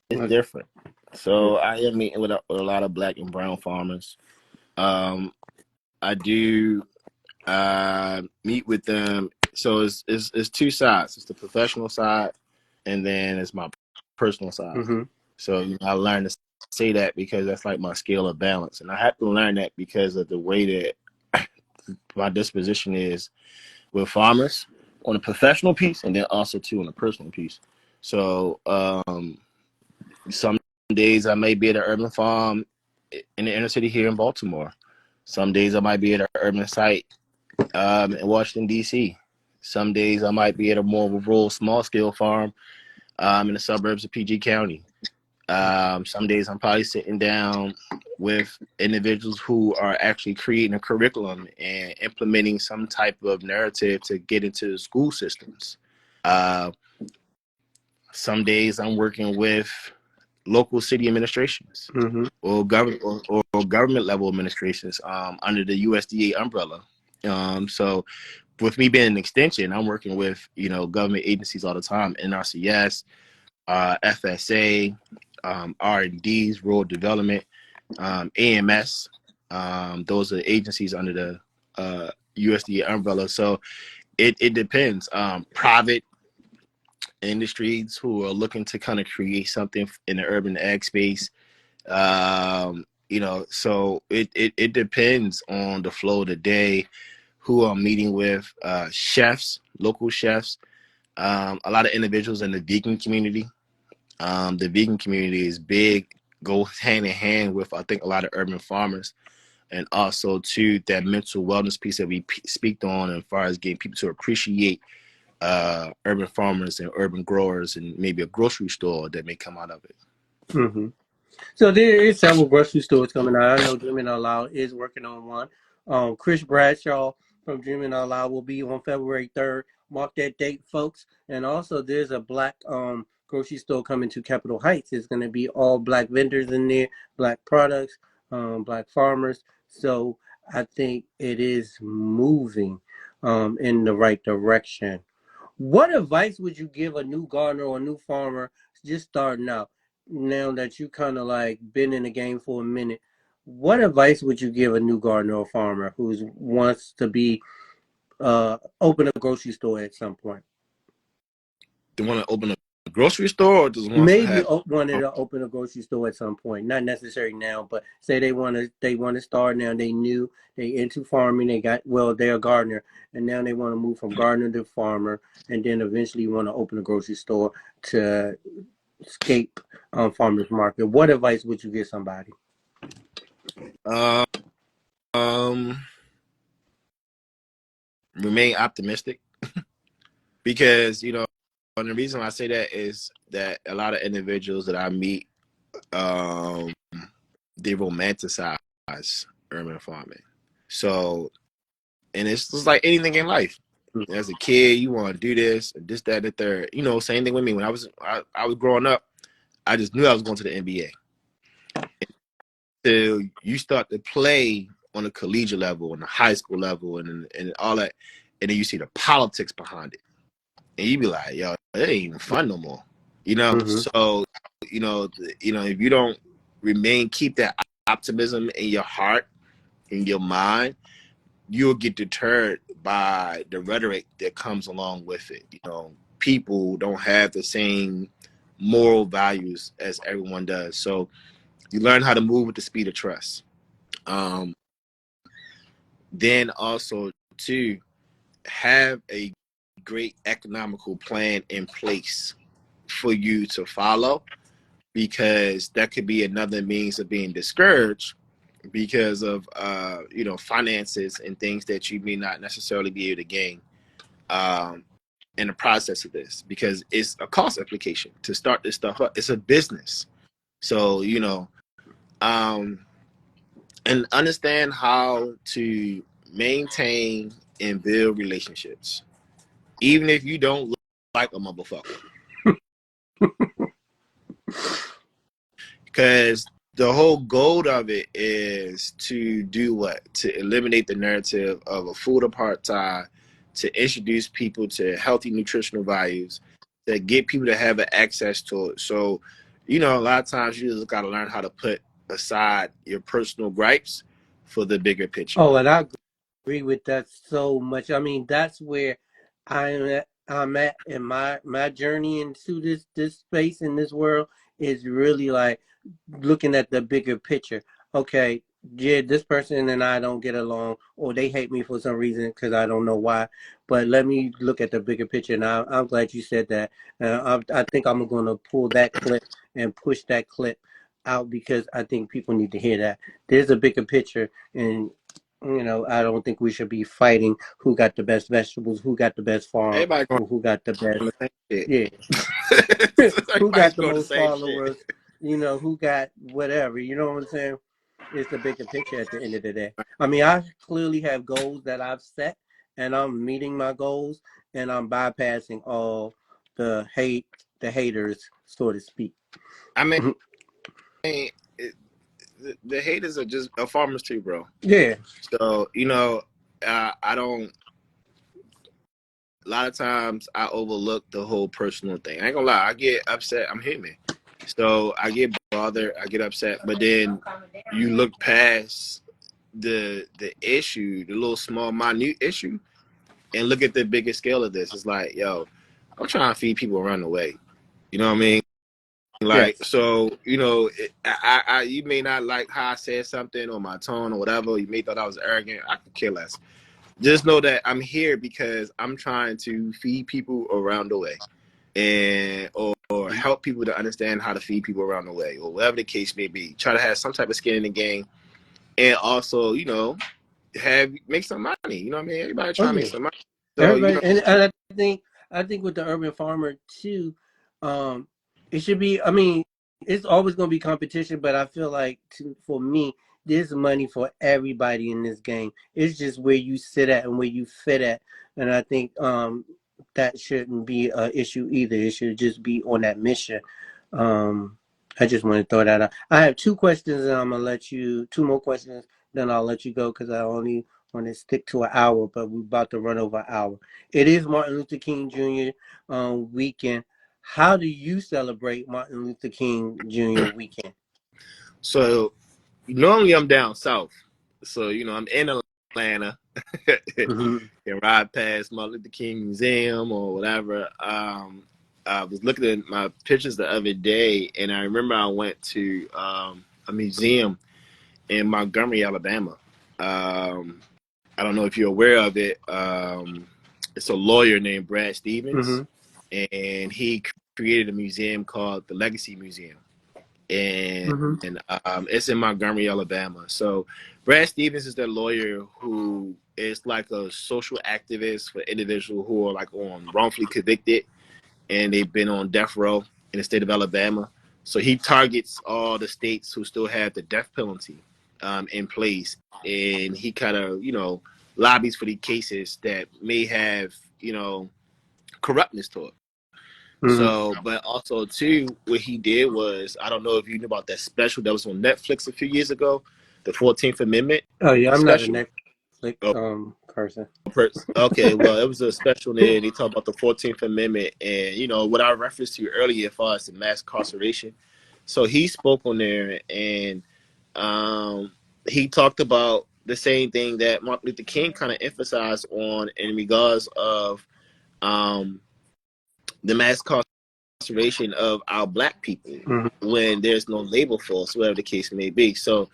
it's different. So I am meeting with a lot of black and brown farmers. Um, I do meet with them. So it's two sides. It's the professional side, and then it's my personal side. Mm-hmm. So I learned to say that because that's like my scale of balance, and I have to learn that because of the way that my disposition is with farmers on a professional piece, and then also too on a personal piece. So some days I may be at an urban farm in the inner city here in Baltimore. Some days I might be at an urban site in Washington, D.C. Some days I might be at a more rural, small scale farm in the suburbs of PG County. Some days I'm probably sitting down with individuals who are actually creating a curriculum and implementing some type of narrative to get into the school systems. Uh, some days I'm working with local city administrations Mm-hmm. or government level administrations under the USDA umbrella. So with me being an extension, I'm working with government agencies all the time: NRCS, FSA, R&Ds, rural development, AMS. Those are agencies under the USDA umbrella. So it depends. Private industries who are looking to kind of create something in the urban ag space. So it depends on the flow of the day, who I'm meeting with, chefs, local chefs, a lot of individuals in the vegan community. The vegan community is big, goes hand in hand with, I think, a lot of urban farmers, and also to that mental wellness piece that we speak on as far as getting people to appreciate urban farmers and urban growers and maybe a grocery store that may come out of it. Mm-hmm. So there is several grocery stores coming out. I know Dreaming Out Loud is working on one. Chris Bradshaw from Dreaming Out Loud will be on February 3rd. Mark that date, folks. And also, there's a black grocery store coming to Capitol Heights. It's going to be all black vendors in there, black products, black farmers. So I think it is moving in the right direction. What advice would you give a new gardener or a new farmer just starting out? Now that you kind of like been in the game for a minute, what advice would you give a new gardener or farmer who wants to be open a grocery store at some point? They want to open a grocery store, or just wants to Maybe have. wanted to open a grocery store at some point, not necessarily now, but say they want to start now. They knew they into farming. They're a gardener, and now they want to move from gardener to farmer, and then eventually want to open a grocery store to escape farmers market. What advice would you give somebody? Um, Remain optimistic because and the reason I say that is that a lot of individuals that I meet, um, they romanticize urban farming. So, and it's just like anything in life. As a kid, you want to do this, this, that, and the third. Same thing with me. When I was growing up, I just knew I was going to the NBA. So you start to play on a collegiate level, on the high school level, and all that, and then you see the politics behind it, and you be like, yo, it ain't even fun no more. Mm-hmm. So if you don't keep that optimism in your heart, in your mind, you'll get deterred by the rhetoric that comes along with it. people don't have the same moral values as everyone does. So you learn how to move with the speed of trust. Um, then also to have a great economical plan in place for you to follow, because that could be another means of being discouraged because of finances and things that you may not necessarily be able to gain um, in the process of this, because it's a cost implication to start this stuff up. It's a business. So um, and understand how to maintain and build relationships even if you don't look like a motherfucker, because the whole goal of it is to do what? To eliminate the narrative of a food apartheid, to introduce people to healthy nutritional values, to get people to have access to it. So, a lot of times you just got to learn how to put aside your personal gripes for the bigger picture. Oh, and I agree with that so much. I mean, that's where I'm at in my journey into this space in this world is really like looking at the bigger picture. Okay, yeah, this person and I don't get along, or they hate me for some reason because I don't know why. But let me look at the bigger picture. And I'm glad you said that. I think I'm going to pull that clip and push that clip out because I think people need to hear that. There's a bigger picture, and I don't think we should be fighting who got the best vegetables, who got the best farm, Everybody going or who got the best, the same shit. yeah, who Everybody's got the going the most same shit. followers, who got whatever, you know what I'm saying? It's the bigger picture at the end of the day. I mean, I clearly have goals that I've set, and I'm meeting my goals, and I'm bypassing all the haters, so to speak. I mean, it, the haters are just farmers too, bro. Yeah, So I don't. A lot of times I overlook the whole personal thing. I ain't gonna lie, I get upset. I'm human, so I get bothered. I get upset, but then you look past the issue, the little small minute issue, and look at the bigger scale of this. It's like, yo, I'm trying to feed people around the way. You know what I mean? Like, yes. so you may not like how I said something or my tone or whatever. You may thought I was arrogant. I could care less. Just know that I'm here because I'm trying to feed people around the way, and or help people to understand how to feed people around the way, or whatever the case may be. Try to have some type of skin in the game, and also have make some money. You know what I mean? Everybody Oh trying to make yeah. some money. So Everybody, and I think with the urban farmer too, um, it should be. I mean, it's always going to be competition, but I feel like for me, there's money for everybody in this game. It's just where you sit at and where you fit at, and I think that shouldn't be an issue either. It should just be on that mission. Um, I just want to throw that out. I have two questions, and I'm gonna let you two more questions. Then I'll let you go because I only want to stick to an hour, but we're about to run over an hour. It is Martin Luther King Jr. Weekend. How do you celebrate Martin Luther King Jr. weekend? so normally I'm down south, so I'm in Atlanta. Mm-hmm. And ride past Martin Luther King Museum or whatever. I was looking at my pictures the other day, and I remember I went to a museum in Montgomery, Alabama. I don't know if you're aware of it. It's a lawyer named Brad Stevens, Mm-hmm. and he created a museum called the Legacy Museum, and Mm-hmm. it's in Montgomery, Alabama. So Brad Stevens is that lawyer who is like a social activist for individuals who are like on wrongfully convicted and they've been on death row in the state of Alabama. So he targets all the states who still have the death penalty in place, and he kind of lobbies for the cases that may have corruptness to it. Mm-hmm. So, but also too, what he did was, I don't know if you knew about that special that was on Netflix a few years ago, the 14th Amendment Oh yeah, I'm not a special. Netflix Oh, person. okay, well, it was a special there. They talk about the 14th Amendment and what I referenced to you earlier as far as the mass incarceration. So he spoke on there, and um, he talked about the same thing that Martin Luther King kind of emphasized on in regards of um, the mass incarceration of our black people Mhm. when there's no labor force, whatever the case may be. So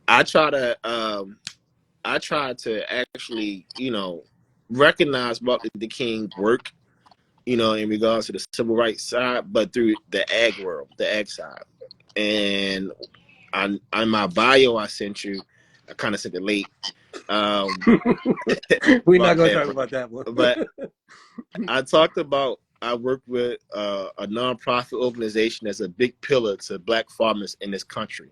I try to actually, recognize Martin Luther King's work, in regards to the civil rights side, but through the ag world, the ag side. And on my bio I sent you, I kind of sent it late. We're not About gonna that, talk about that one. but I talked about I work with a nonprofit organization that's a big pillar to black farmers in this country,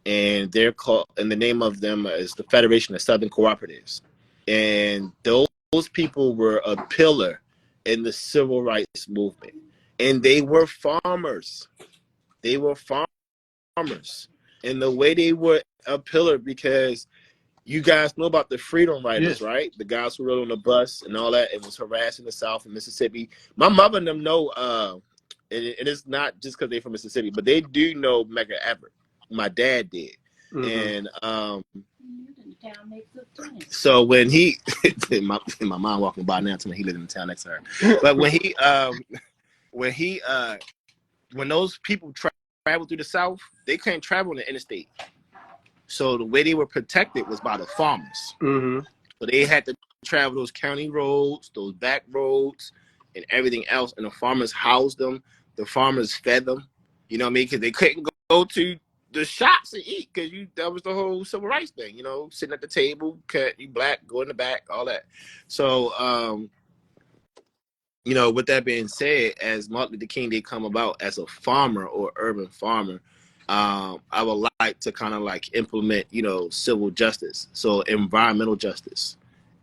and they're called, and the name of them is the Federation of Southern Cooperatives, and those people were a pillar in the civil rights movement, and they were farmers. They were farmers, and the way they were a pillar because you guys know about the freedom riders, Yes. right? The guys who rode on the bus and all that and was harassing the South in Mississippi. My mother and them know, and it's not just because they're from Mississippi, but they do know Medgar Evers. My dad did. Mm-hmm. And so when he, my mom walking by now telling me he lived in the town next to her. But when he, when those people travel through the South, they couldn't travel on the interstate. So the way they were protected was by the farmers. Mm-hmm. So they had to travel those county roads, those back roads, and everything else. And the farmers housed them. The farmers fed them. You know what I mean? Because they couldn't go to the shops and eat because that was the whole civil rights thing. Sitting at the table, cut, you black, go in the back, all that. So, with that being said, as Martin Luther King did come about as a farmer or urban farmer, I would like to kind of like implement, civil justice. So environmental justice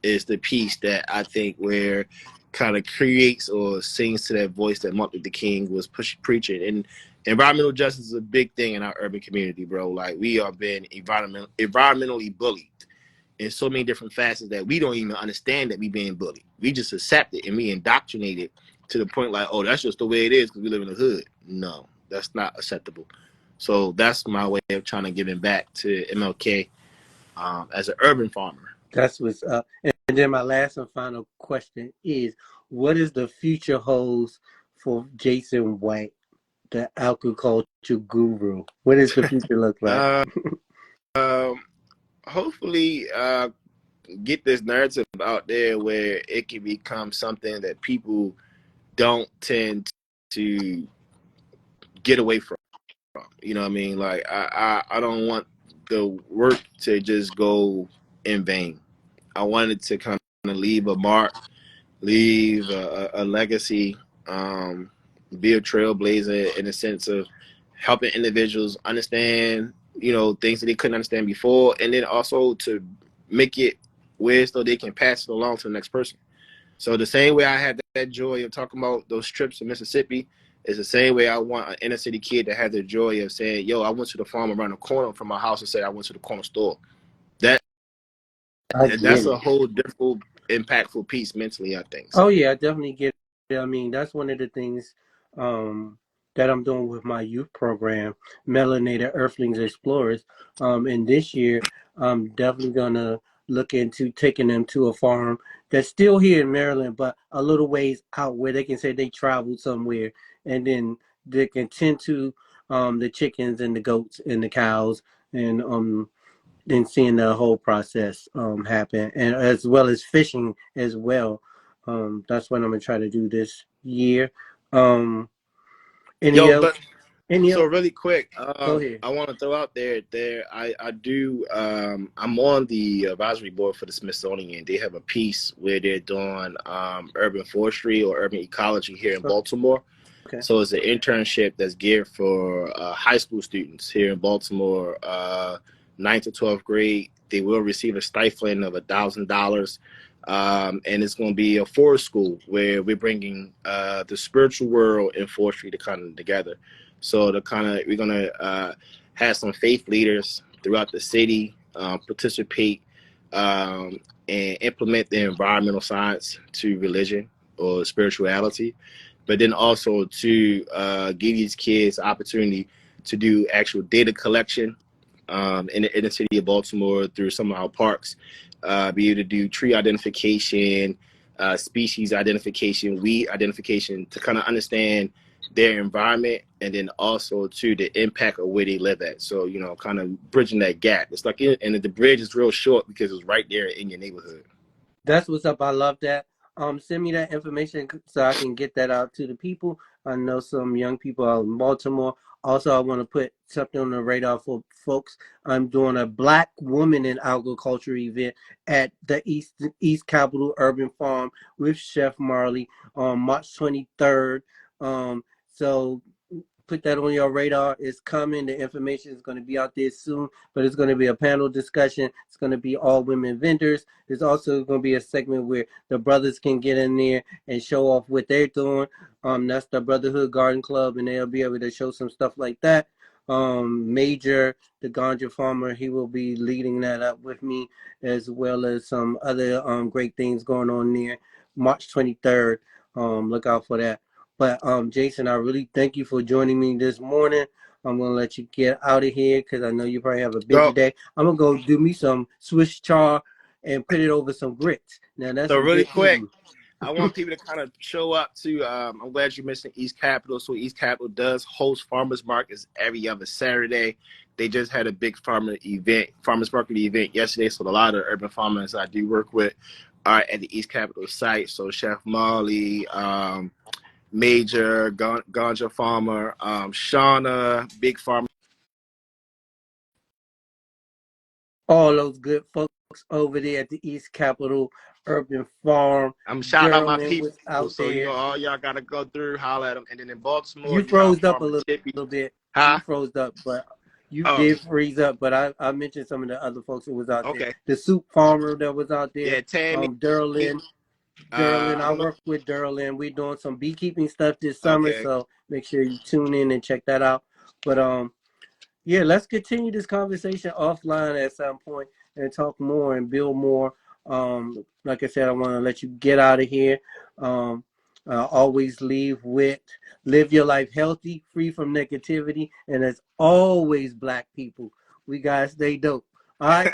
is the piece that I think where kind of creates or sings to that voice that Martin Luther King was preaching. And environmental justice is a big thing in our urban community, bro. Like we are being environmentally bullied in so many different facets that we don't even understand that we being bullied. We just accept it and we indoctrinate it to the point like, oh, that's just the way it is because we live in the hood. No, that's not acceptable. So that's my way of trying to give back to MLK as an urban farmer. That's what's up. And then my last and final question is, what is the future holds for Jason White, the agriculture guru? What does the future look like? Um, hopefully, get this narrative out there where it can become something that people don't tend to get away from. You know what I mean? Like I don't want the work to just go in vain. I wanted to kind of leave a mark, leave a legacy, be a trailblazer in the sense of helping individuals understand, things that they couldn't understand before, and then also to make it where so they can pass it along to the next person. So the same way I had that joy of talking about those trips to Mississippi is the same way I want an inner city kid to have the joy of saying, yo, I went to the farm around the corner from my house and said I went to the corner store. That I get that's it. a whole different impactful piece mentally, I think. Oh So yeah, I definitely get it. I mean, that's one of the things um, that I'm doing with my youth program, Melanated Earthlings Explorers. And this year, I'm definitely gonna look into taking them to a farm that's still here in Maryland, but a little ways out where they can say they traveled somewhere, and then they can tend to the chickens and the goats and the cows, and seeing the whole process happen, and as well as fishing as well. That's what I'm gonna try to do this year. Um, any yo, else? but Any so else? really quick, Go ahead. I want to throw out there I do I'm on the advisory board for the Smithsonian. They have a piece where they're doing urban forestry or urban ecology here in Baltimore. Okay. So it's an internship that's geared for high school students here in Baltimore, 9th to 12th grade. They will receive a stipend of $1,000. And it's going to be a forest school where we're bringing the spiritual world and forestry to kind of together. So we're going to have some faith leaders throughout the city participate and implement the environmental science to religion or spirituality, but then also to give these kids opportunity to do actual data collection in the city of Baltimore through some of our parks, be able to do tree identification, species identification, weed identification, to kind of understand their environment, and then also to the impact of where they live at. So, kind of bridging that gap. It's like, and the bridge is real short because it's right there in your neighborhood. That's what's up. I love that. Send me that information so I can get that out to the people. I know some young people out in Baltimore. Also, I want to put something on the radar for folks. I'm doing a Black Woman in Agriculture event at the East Capitol Urban Farm with Chef Marley on March 23rd. So put that on your radar. It's coming. The information is going to be out there soon, but it's going to be a panel discussion. It's going to be all women vendors. There's also going to be a segment where the brothers can get in there and show off what they're doing. That's the Brotherhood Garden Club, and they'll be able to show some stuff like that. Major, the ganja farmer, he will be leading that up with me, as well as some other great things going on there. March 23rd. Look out for that. But Jason, I really thank you for joining me this morning. I'm gonna let you get out of here because I know you probably have a busy So, day. I'm gonna go do me some Swiss char and put it over some grits. Now that's so some really good quick, eating. I want people to kind of show up to. I'm glad you mentioned East Capitol. So East Capitol does host farmers markets every other Saturday. They just had a big farmers market event yesterday. So a lot of urban farmers I do work with are at the East Capitol site. So Chef Marley, Major, Ganja Farmer, Shauna, Big Farmer. All those good folks over there at the East Capitol Urban Farm. I'm shouting out my Derwin people. was out So, there. all y'all got to go through, holler at them. And then in Baltimore, You you have froze up a Farmer Tippy. little bit. You Huh? froze up, but you Oh, did freeze up. But I mentioned some of the other folks that was out there. okay. The soup farmer that was out there. Yeah, Tammy. Derlin. I I don't know. work with Derlin. We're doing some beekeeping stuff this summer, Okay. so make sure you tune in and check that out. But yeah, let's continue this conversation offline at some point and talk more and build more. Like I said, I want to let you get out of here. Always live your life healthy, free from negativity, and as always, Black people, we gotta stay dope. All right,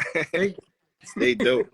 Stay dope.